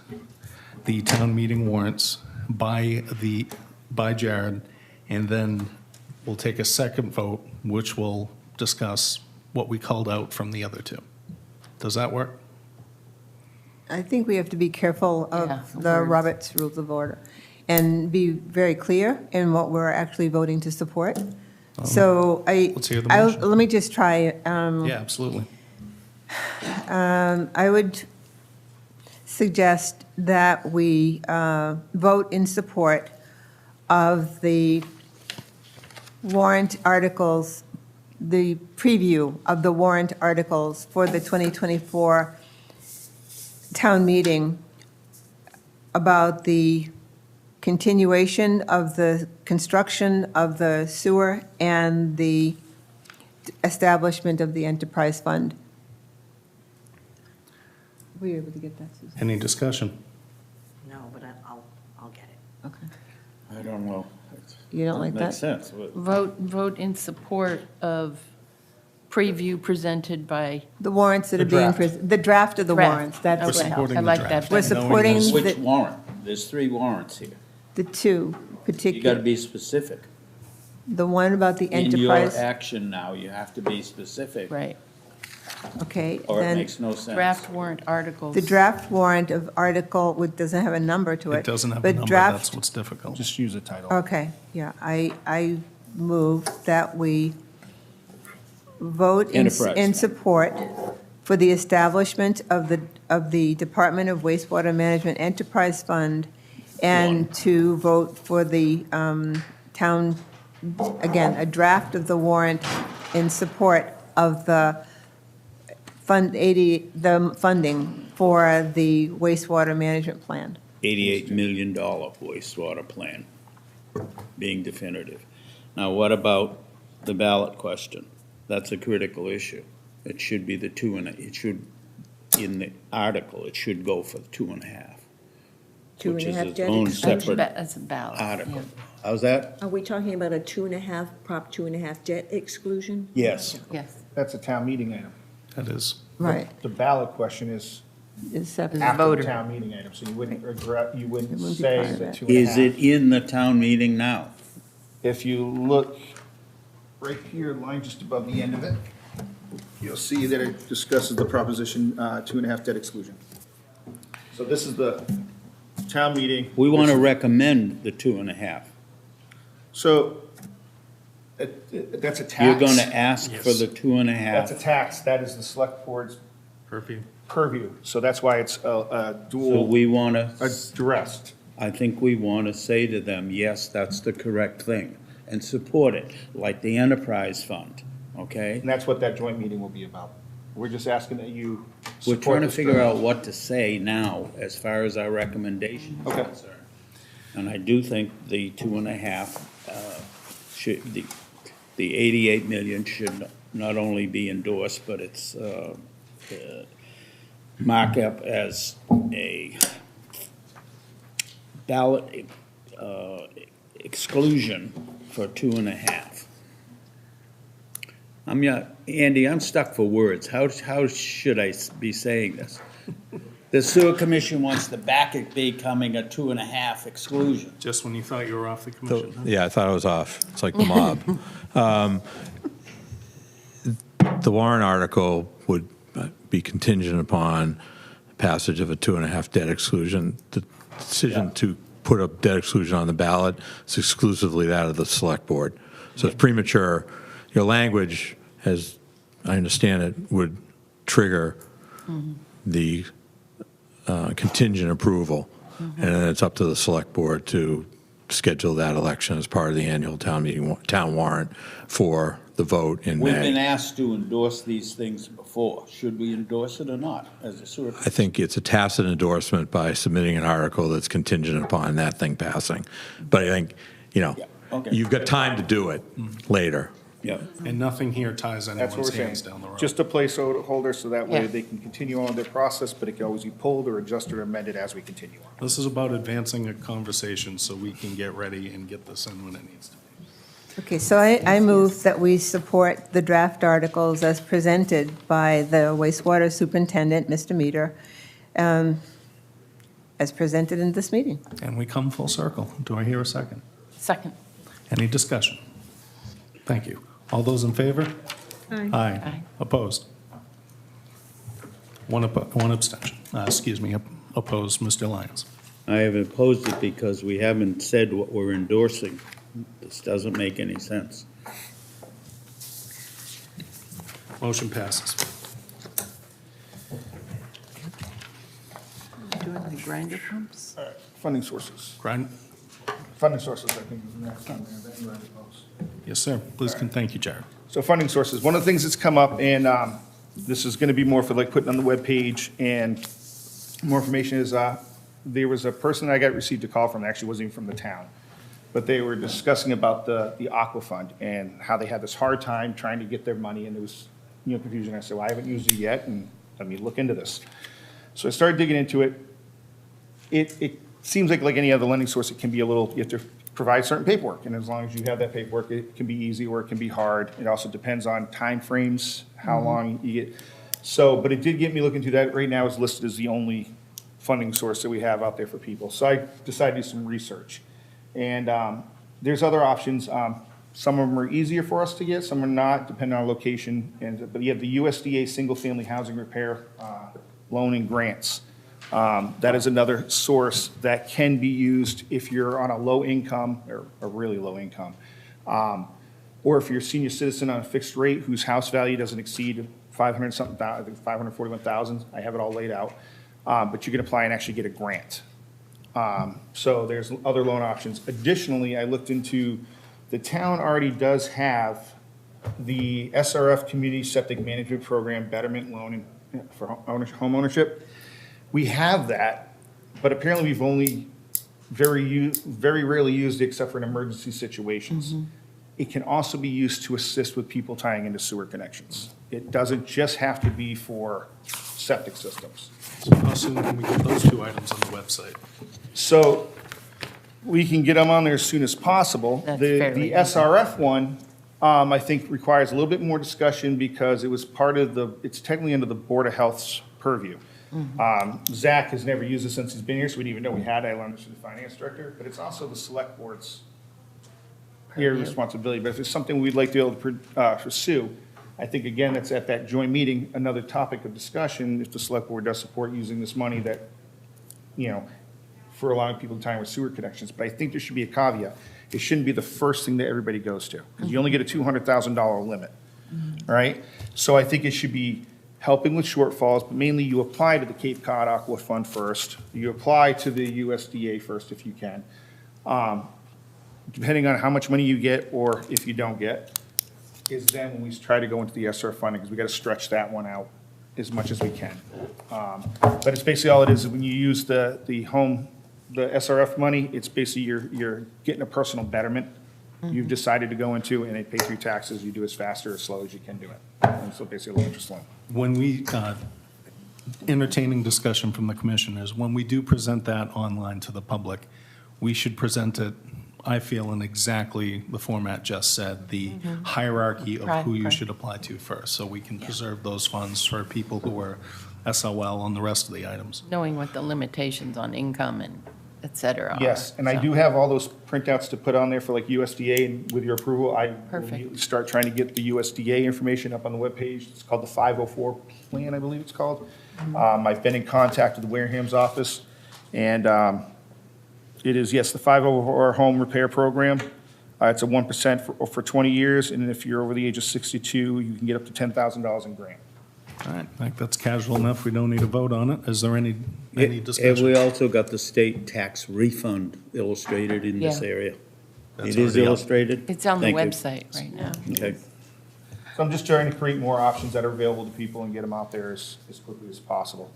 the town meeting warrants by Jared, and then we'll take a second vote, which will discuss what we called out from the other two. Does that work? I think we have to be careful Yeah, of the Roberts Rules of Order and be very clear in what we're actually voting to support. So let's hear the motion. let me just try. Yeah, absolutely. I would suggest that we vote in support of the warrant articles, the preview of the warrant articles for the 2024 town meeting about the continuation of the construction of the sewer and the establishment of the enterprise fund. Were you able to get that, Susan? Any discussion? No, but I'll get it. Okay. I don't know. You don't like that? Makes sense. Vote in support of preview presented by. The warrants that are being, the draft of the Draft. warrants, that's Okay. what supporting I the like draft. that. We're better. supporting Which the, warrant? There's 3 warrants here. the two You gotta particular, be specific. the one about the In your enterprise, action now, you have to be specific. Right. okay, Or it then makes no sense. Draft warrant articles. the draft warrant of article, which doesn't have a number to it. It doesn't have a but number, draft- that's what's difficult. Just use the title. Okay, yeah, I move that we vote in Enterprise. support for the establishment of the Department of Wastewater Management Enterprise Fund, and to vote for the town, again, a draft of the warrant in support of the funding for the wastewater management plan. $88 million wastewater plan being definitive. Now, what about the ballot question? That's a critical issue. It should be the 2 and it should, in the article, it should go for the 2.5. Two Which and a is half its debt own exclusion? separate That's a ballot. article. yeah. How's that? Are we talking about a 2.5, Prop 2.5 debt exclusion? Yes. Yes. That's a town meeting item. That is. Right. The ballot question is Is separate. after voter. the town meeting item, so you wouldn't, you It wouldn't wouldn't be say part of the that. 2.5. Is it in the town meeting now? If you look right here, line just above the end of it, you'll see that it discusses the proposition 2.5 debt exclusion. So this is the town meeting. We want to recommend the 2.5. So that's a tax. You're going to ask for Yes. the 2.5. That's a tax. That is the select board's Purview. purview. So that's why it's a So dual we want to, addressed. I think we want to say to them, yes, that's the correct thing, and support it, like the enterprise fund, okay? And that's what that joint meeting will be about. We're just asking that you We're support trying to this figure draft. out what to say now as far as our recommendation is Okay. concerned. And I do think the 2.5 should, the 88 million should not only be endorsed, but it's mark up as a ballot exclusion for 2.5. Andy, I'm stuck for words. How should I be saying this? The sewer commission wants the back becoming a 2.5 exclusion. Just when you thought you were off the commission. huh? Yeah, I thought it was off. It's like the mob. The warrant article would be contingent upon passage of a 2.5 debt exclusion. The decision to put a debt exclusion on the ballot is exclusively that of the select board. So it's premature. Your language, as I understand it, would trigger the contingent approval. And then it's up to the select board to schedule that election as part of the annual town meeting, town warrant for the vote in We've been May. asked to endorse these things before. Should we endorse it or not as a sewer? I think it's a tacit endorsement by submitting an article that's contingent upon that thing passing. But I think, okay. you've got time to do it later. Yeah. And nothing here ties That's what we're anyone's saying. hands down the road. Just a placeholder, so that way Yeah. they can continue on their process, but it can always be pulled or adjusted or amended as we continue on. This is about advancing a conversation so we can get ready and get this in when it needs to be. Okay, so I move that we support the draft articles as presented by the wastewater superintendent, Mr. Meter, as presented in this meeting. And we come full circle. Do I hear a second? Second. Any discussion? Thank you. All those in favor? Aye. Aye. Opposed? One abstention. Opposed, Mr. Lyons. I have opposed it because we haven't said what we're endorsing. This doesn't make any sense. Motion passes. Doing the grinder pumps? Funding sources. Funding sources, I think, is the next on there that you already posed. Yes, sir. Please, thank you, Jared. So funding sources, one of the things that's come up, and this is going to be more for like putting on the webpage and more information is, there was a person I received a call from, actually wasn't even from the town, but they were discussing about the Aqua Fund and how they had this hard time trying to get their money, and there was, confusion. I said, well, I haven't used it yet, and let me look into this. So I started digging into it. It seems like any other lending source, it can be a little, you have to provide certain paperwork, and as long as you have that paperwork, it can be easy or it can be hard. It also depends on timeframes, how long you get. So, but it did get me looking through that. Right now, it's listed as the only funding source that we have out there for people. So I decided to do some research. And there's other options. Some of them are easier for us to get, some are not, depending on location. But you have the USDA Single-Family Housing Repair Loan and Grants. That is another source that can be used if you're on a low income or a really low income. Or if you're a senior citizen on a fixed rate whose house value doesn't exceed 500 something, I think 541,000. I have it all laid out. But you can apply and actually get a grant. So there's other loan options. Additionally, I looked into, the town already does have the SRF Community Septic Management Program Betterment Loan for home ownership. We have that, but apparently we've only very rarely used it except for in emergency situations. It can also be used to assist with people tying into sewer connections. It doesn't just have to be for septic systems. So how soon can we get those two items on the website? So we can get them on there as soon as possible. That's The fairly SRF one, I think requires a little bit more discussion because it was part of it's technically under the Board of Health's purview. Zach has never used it since he's been here, so we didn't even know we had it. I learned this from the finance director, but it's also the select board's responsibility. But if it's something we'd like to be able to pursue, I think, again, that's at that joint meeting, another topic of discussion, if the select board does support using this money that, for allowing people time with sewer connections. But I think there should be a caveat. It shouldn't be the first thing that everybody goes to, because you only get a $200,000 limit, right? So I think it should be helping with shortfalls, but mainly you apply to the Cape Cod Aqua Fund first. You apply to the USDA first if you can. Depending on how much money you get or if you don't get, is then when we try to go into the SRF funding, because we got to stretch that one out as much as we can. But it's basically all it is when you use the SRF money, it's basically you're getting a personal betterment you've decided to go into, and they pay through taxes. You do as fast or as slow as you can do it. And so basically a low interest loan. When we, entertaining discussion from the commission is when we do present that online to the public, we should present it, I feel, in exactly the format Jess said, the hierarchy of who you should apply to first, so we can preserve those funds for people who are SOL on the rest of the items. Knowing what the limitations on income and et cetera are. Yes, and I do have all those printouts to put on there for like USDA, and with your approval, I will immediately start trying to get the USDA information up on the webpage. It's called the 504 plan, I believe it's called. I've been in contact with the Wareham's office, and it is, yes, the 504 home repair program. It's a 1% for 20 years, and if you're over the age of 62, you can get up to $10,000 in grant. All right, I think that's casual enough. We don't need a vote on it. Is there any discussion? And we also got the state tax refund illustrated in this area. That's It is already up. illustrated? It's on the Thank you. website right now. Okay. So I'm just trying to create more options that are available to people and get them out there as quickly as possible.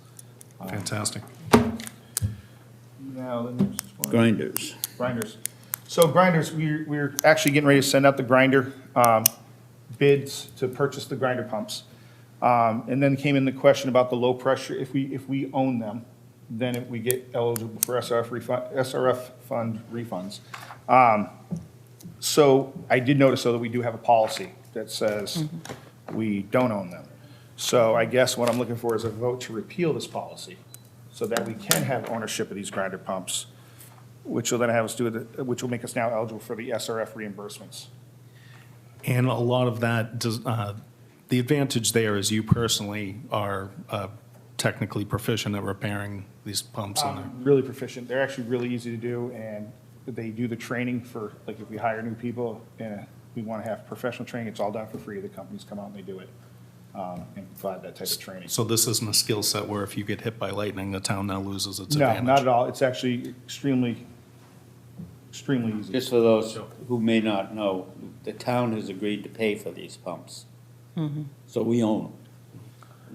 Fantastic. Now, the next one. Grinders. Grinders. So grinders, we're actually getting ready to send out the grinder bids to purchase the grinder pumps. And then came in the question about the low pressure. If we own them, then we get eligible for SRF fund refunds. So I did notice, though, that we do have a policy that says we don't own them. So I guess what I'm looking for is a vote to repeal this policy so that we can have ownership of these grinder pumps, which will then have us which will make us now eligible for the SRF reimbursements. And a lot of that does, the advantage there is you personally are technically proficient at repairing these pumps. Really proficient. They're actually really easy to do, and they do the training for, like, if we hire new people and we want to have professional training, it's all done for free. The companies come out and they do it and provide that type of training. So this isn't a skill set where if you get hit by lightning, the town now loses its No, advantage? not at all. It's actually extremely easy. Just for those who may not know, the town has agreed to pay for these pumps. So we own them.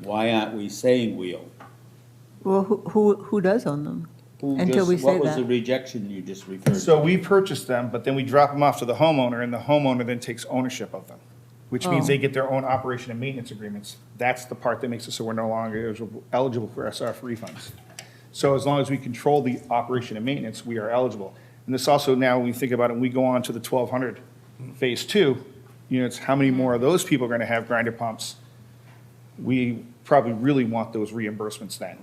Why aren't we saying we own? Well, who does own them? Until we say What was that. the rejection you just referred to? So we purchase them, but then we drop them off to the homeowner, and the homeowner then takes ownership of them, which means they get their own operation and maintenance agreements. That's the part that makes it so we're no longer eligible for SRF refunds. So as long as we control the operation and maintenance, we are eligible. And this also now, when we think about it, when we go on to the 1,200 phase 2 units, how many more of those people are going to have grinder pumps? We probably really want those reimbursements then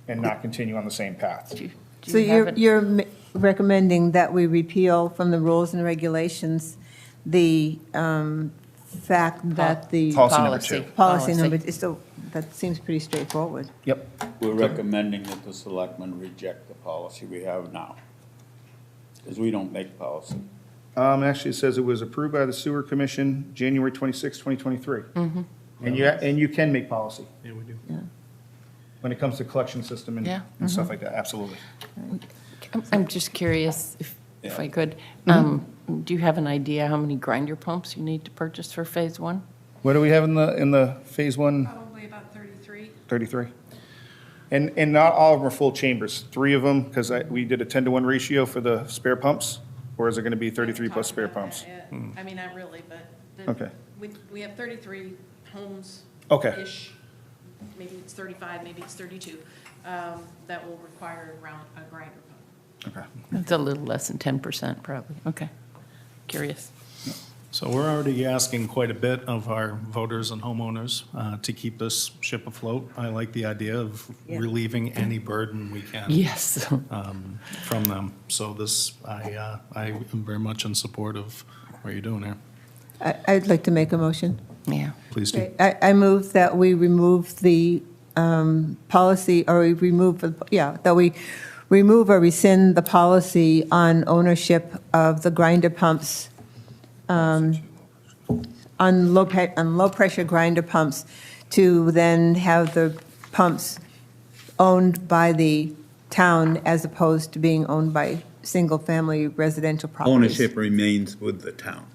and not continue on the same path. So you're recommending that we repeal from the rules and regulations the fact that the. Policy number 2. Policy number, so that seems pretty straightforward. Yep. We're recommending that the selectmen reject the policy we have now, because we don't make policy. Actually, it says it was approved by the Sewer Commission, January 26, 2023. And you can make policy. Yeah, we do. When it comes to collection system Yeah. and stuff like that, absolutely. I'm just curious, if I could, do you have an idea how many grinder pumps you need to purchase for phase 1? What do we have in the phase 1? Probably about 33. 33. And not all of them are full chambers. 3 of them, because we did a 10-to-1 ratio for the spare pumps, or is it going to be 33 plus spare pumps? I mean, not really, but Okay. we have 33 homes. Okay. Ish. Maybe it's 35, maybe it's 32, that will require a grinder pump. Okay. It's a little less than 10% probably. Okay. Curious. So we're already asking quite a bit of our voters and homeowners to keep this ship afloat. I like the idea of relieving any burden we can. Yes. From them. So this, I am very much in support of what you're doing here. I'd like to make a motion. Yeah. Please do. I move that we remove the policy, or we remove, that we remove or rescind the policy on ownership of the grinder pumps, on low-pressure grinder pumps, to then have the pumps owned by the town as opposed to being owned by single-family residential properties. Ownership remains with the town.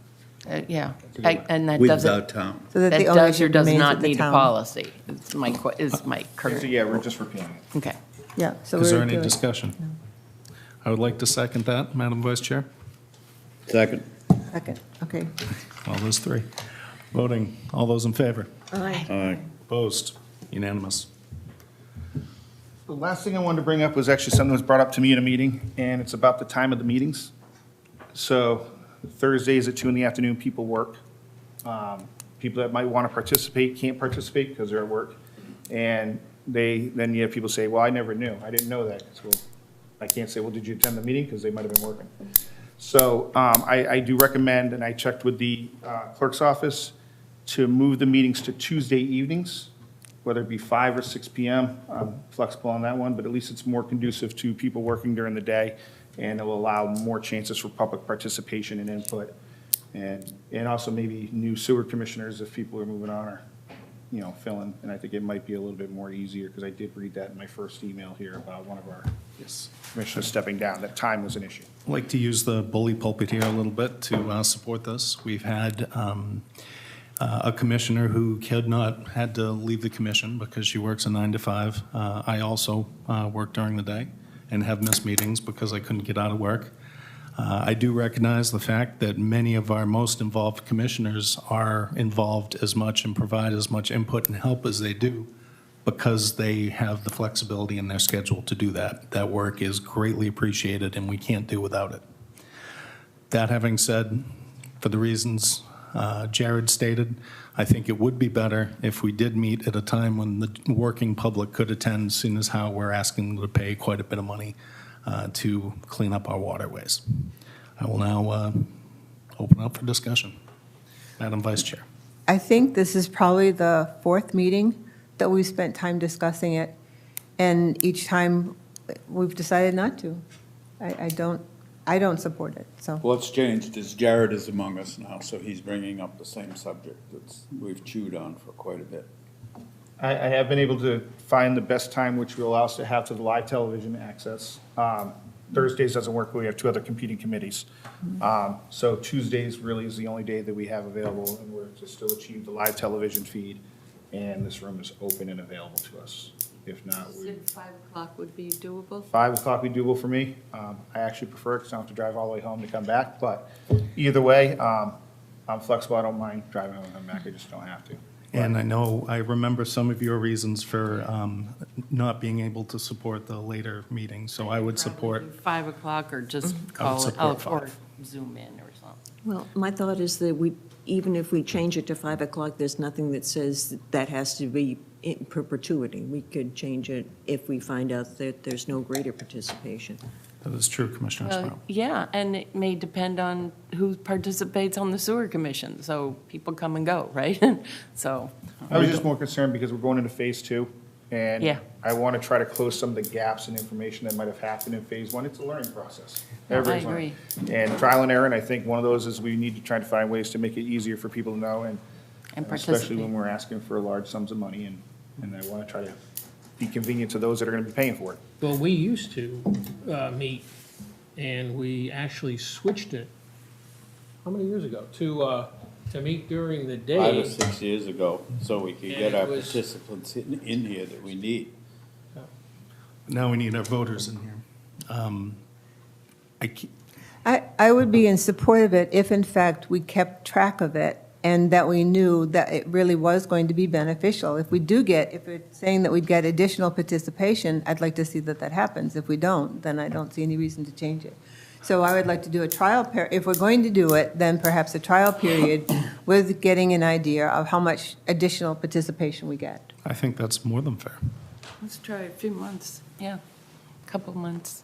Yeah, and that With doesn't. the town. So that That the does or ownership does remains not with the need a town. policy, is my current. So, yeah, we're just repealing it. Okay. Yeah, so Is we're there any doing- discussion? I would like to second that, Madam Vice Chair. Second. Second, okay. All those 3. Voting, all those in favor? Aye. Aye. Opposed? Unanimous. The last thing I wanted to bring up was actually something that was brought up to me in a meeting, and it's about the time of the meetings. So Thursdays at 2 in the afternoon, people work. People that might want to participate can't participate because they're at work. And then you have people say, well, I never knew. I didn't know that. So I can't say, well, did you attend the meeting? Because they might have been working. So I do recommend, and I checked with the clerk's office, to move the meetings to Tuesday evenings, whether it be 5 or 6 p.m. I'm flexible on that one, but at least it's more conducive to people working during the day, and it will allow more chances for public participation and input. And also maybe new sewer commissioners, if people are moving on, or, filling. And I think it might be a little bit more easier, because I did read that in my first email here about one of our commissioners stepping down, that time was an issue. I'd like to use the bully pulpit here a little bit to support this. We've had a commissioner who had to leave the commission because she works a 9 to 5. I also work during the day and have missed meetings because I couldn't get out of work. I do recognize the fact that many of our most involved commissioners are involved as much and provide as much input and help as they do because they have the flexibility in their schedule to do that. That work is greatly appreciated, and we can't do without it. That having said, for the reasons Jared stated, I think it would be better if we did meet at a time when the working public could attend, seeing as how we're asking them to pay quite a bit of money to clean up our waterways. I will now open up for discussion. Madam Vice Chair. I think this is probably the 4th meeting that we've spent time discussing it, and each time we've decided not to. I don't support it, so. Well, it's changed, as Jared is among us now, so he's bringing up the same subject that we've chewed on for quite a bit. I have been able to find the best time, which will allow us to have to the live television access. Thursdays doesn't work, but we have 2 other competing committees. So Tuesdays really is the only day that we have available, and we're to still achieve the live television feed, and this room is open and available to us. If not, we. 5 o'clock would be doable? 5 o'clock would be doable for me. I actually prefer it because I don't have to drive all the way home to come back, but either way, I'm flexible. I don't mind driving home and come back. I just don't have to. And I remember some of your reasons for not being able to support the later meeting, so I would support. 5 o'clock or just I would call it, support or 5. Zoom in or something. Well, my thought is that even if we change it to 5 o'clock, there's nothing that says that has to be in perpetuity. We could change it if we find out that there's no greater participation. That is true, Commissioner Sprout. Yeah, and it may depend on who participates on the sewer commission, so people come and go, right? So. I was just more concerned because we're going into phase 2, and Yeah. I want to try to close some of the gaps in information that might have happened in phase 1. It's a learning process. No, I Everybody's agree. learning. And trial and error, and I think one of those is we need to try to find ways to make it easier for people to know, and especially participate. when we're asking for large sums of money, and I want to try to be convenient to those that are going to be paying for it. Well, we used to meet, and we actually switched it, how many years ago? To meet during the day. 5 or 6 years ago, so we could And get it our was- participants in here that we need. Now we need our voters in here. I would be in support of it if, in fact, we kept track of it and that we knew that it really was going to be beneficial. If it's saying that we'd get additional participation, I'd like to see that that happens. If we don't, then I don't see any reason to change it. So I would like to do a trial period. If we're going to do it, then perhaps a trial period with getting an idea of how much additional participation we get. I think that's more than fair. Let's try a few months, yeah, a couple months.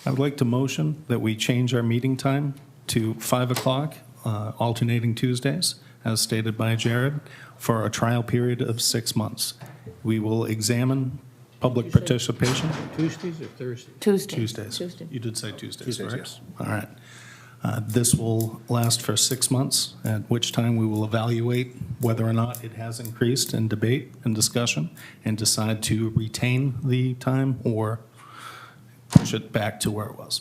I would like to motion that we change our meeting time to 5 o'clock, alternating Tuesdays, as stated by Jared, for a trial period of 6 months. We will examine public participation. Tuesdays or Thursdays? Tuesdays. Tuesdays. You did say Tuesdays, Tuesdays, right? yes. All right. This will last for 6 months, at which time we will evaluate whether or not it has increased in debate and discussion, and decide to retain the time or push it back to where it was.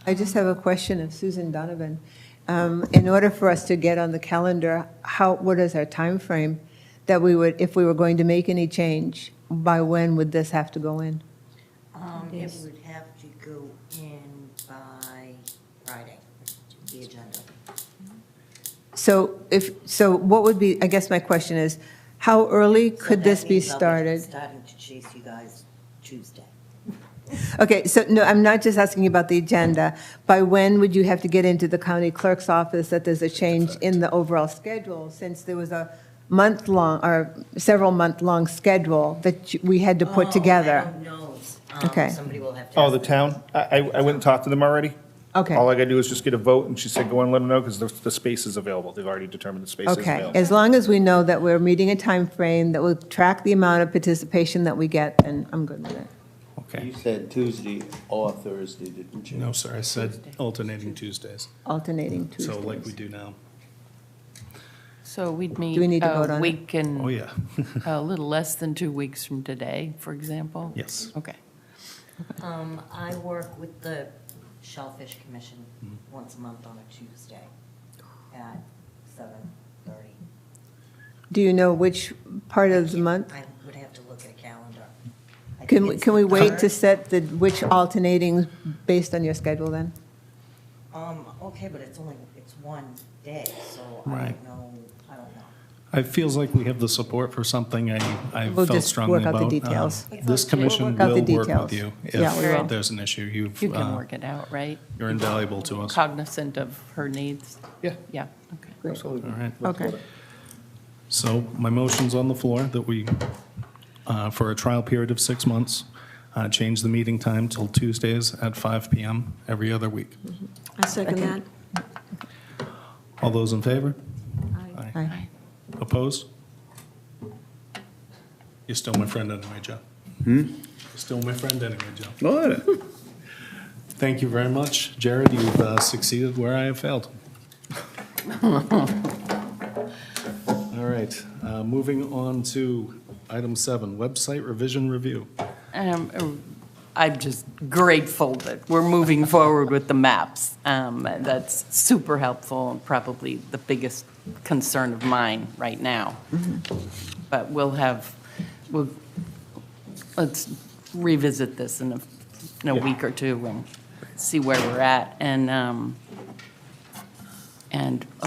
I just have a question of Susan Donovan. In order for us to get on the calendar, what is our time frame that we would, if we were going to make any change, by when would this have to go in? It would have to go in by Friday, the agenda. So what would be, I guess my question is, how early could this be started? Starting to chase you guys Tuesday. Okay, so, no, I'm not just asking about the agenda. By when would you have to get into the county clerk's office that there's a change in the overall schedule, since there was a month-long, or several-month-long schedule that we had to put together? I don't know. Okay. Somebody will have to. Oh, ask the them. town? I went and talked to them already. Okay. All I gotta do is just get a vote, and she said, go and let them know, because the space is available. They've already determined the space is Okay, available. as long as we know that we're meeting a time frame that will track the amount of participation that we get, then I'm good with it. Okay. You said Tuesday or Thursday, didn't you? No, sir, I said alternating Tuesdays. Alternating Tuesdays. So like we do now. So we'd meet Do we need to vote on a it? week and Oh, yeah. a little less than 2 weeks from today, for example? Yes. Okay. I work with the Shellfish Commission once a month on a Tuesday at 7:30. Do you know which part of the month? I would have to look at a calendar. I Can think we, it's can we the wait to third. set which alternating based on your schedule then? Okay, but it's one day, so I Right. don't know. It feels like we have the support for something I We'll felt just strongly work out about. the details. This commission We'll work out will the work with details. you Yeah, we will. if there's an issue. You can work it out, right? You're invaluable to us. Cognizant of her needs? Yeah. Yeah, okay. Absolutely. All right. Okay. So my motion's on the floor that we, for a trial period of 6 months, change the meeting time till Tuesdays at 5 PM every other week. I second that. All those in favor? Aye. Opposed? You're still my friend anyway, Joe. Hmm? You're still my friend anyway, Joe. What? Thank you very much. Jared, you've succeeded where I have failed. All right, moving on to item 7, website revision review. I'm just grateful that we're moving forward with the maps. That's super helpful and probably the biggest concern of mine right now. But let's revisit this in a week or two and see where we're at. And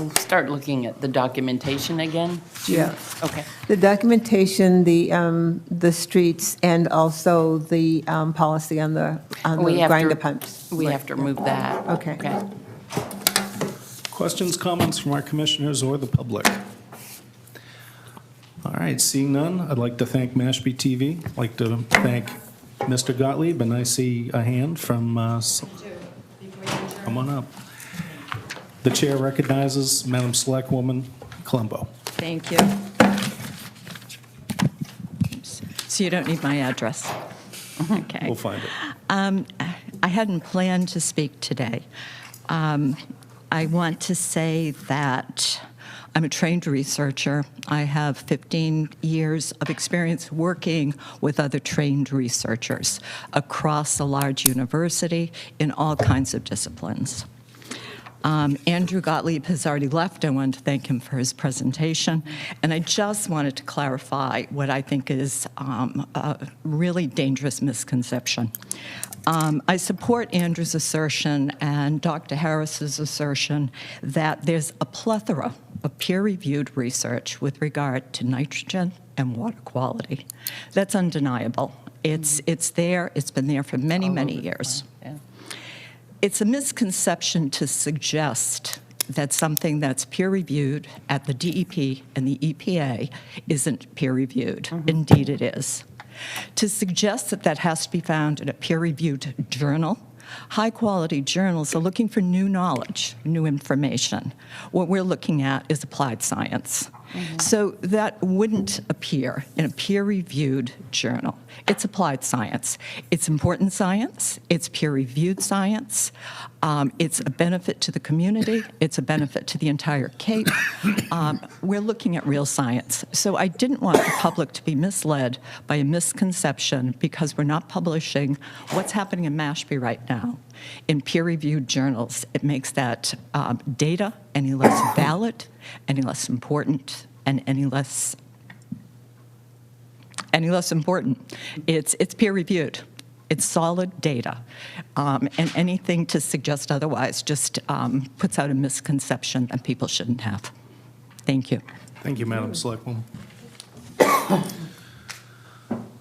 I'll start looking at the documentation again. Yeah. Okay. The documentation, the streets, and also the policy on the We have to- grinder pumps. We have to remove that. Okay. Questions, comments from our commissioners or the public? All right, seeing none, I'd like to thank Mashpee TV. I'd like to thank Mr. Gottlieb, and I see a hand from, come on up. The chair recognizes Madam Selectwoman Colombo. Thank you. So you don't need my address? Okay. We'll find it. I hadn't planned to speak today. I want to say that I'm a trained researcher. I have 15 years of experience working with other trained researchers across a large university in all kinds of disciplines. Andrew Gottlieb has already left. I wanted to thank him for his presentation. And I just wanted to clarify what I think is a really dangerous misconception. I support Andrew's assertion and Dr. Harris's assertion that there's a plethora of peer-reviewed research with regard to nitrogen and water quality. That's undeniable. It's there. It's been there for many, many years. Yeah. It's a misconception to suggest that something that's peer-reviewed at the DEP and the EPA isn't peer-reviewed. Indeed, it is. To suggest that that has to be found in a peer-reviewed journal, high-quality journals are looking for new knowledge, new information. What we're looking at is applied science. So that wouldn't appear in a peer-reviewed journal. It's applied science. It's important science. It's peer-reviewed science. It's a benefit to the community. It's a benefit to the entire Cape. We're looking at real science. So I didn't want the public to be misled by a misconception because we're not publishing what's happening in Mashpee right now in peer-reviewed journals. It makes that data any less valid, any less important, and any less important. It's peer-reviewed. It's solid data. And anything to suggest otherwise just puts out a misconception that people shouldn't have. Thank you. Thank you, Madam Selectwoman.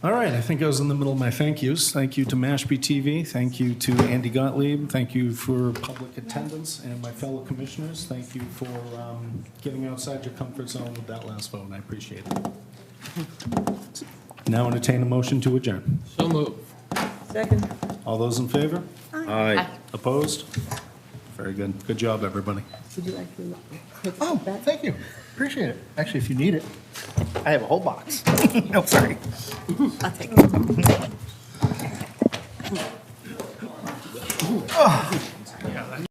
All right, I think I was in the middle of my thank yous. Thank you to Mashpee TV. Thank you to Andy Gottlieb. Thank you for public attendance. And my fellow commissioners, thank you for getting outside your comfort zone with that last vote. I appreciate it. Now entertain a motion to adjourn. So moved. Second. All those in favor? Aye. Opposed? Very good. Good job, everybody. Would you like to take Oh, that? thank you. Appreciate it. Actually, if you need it, I have a whole box. No, sorry. I'll take it. Oh.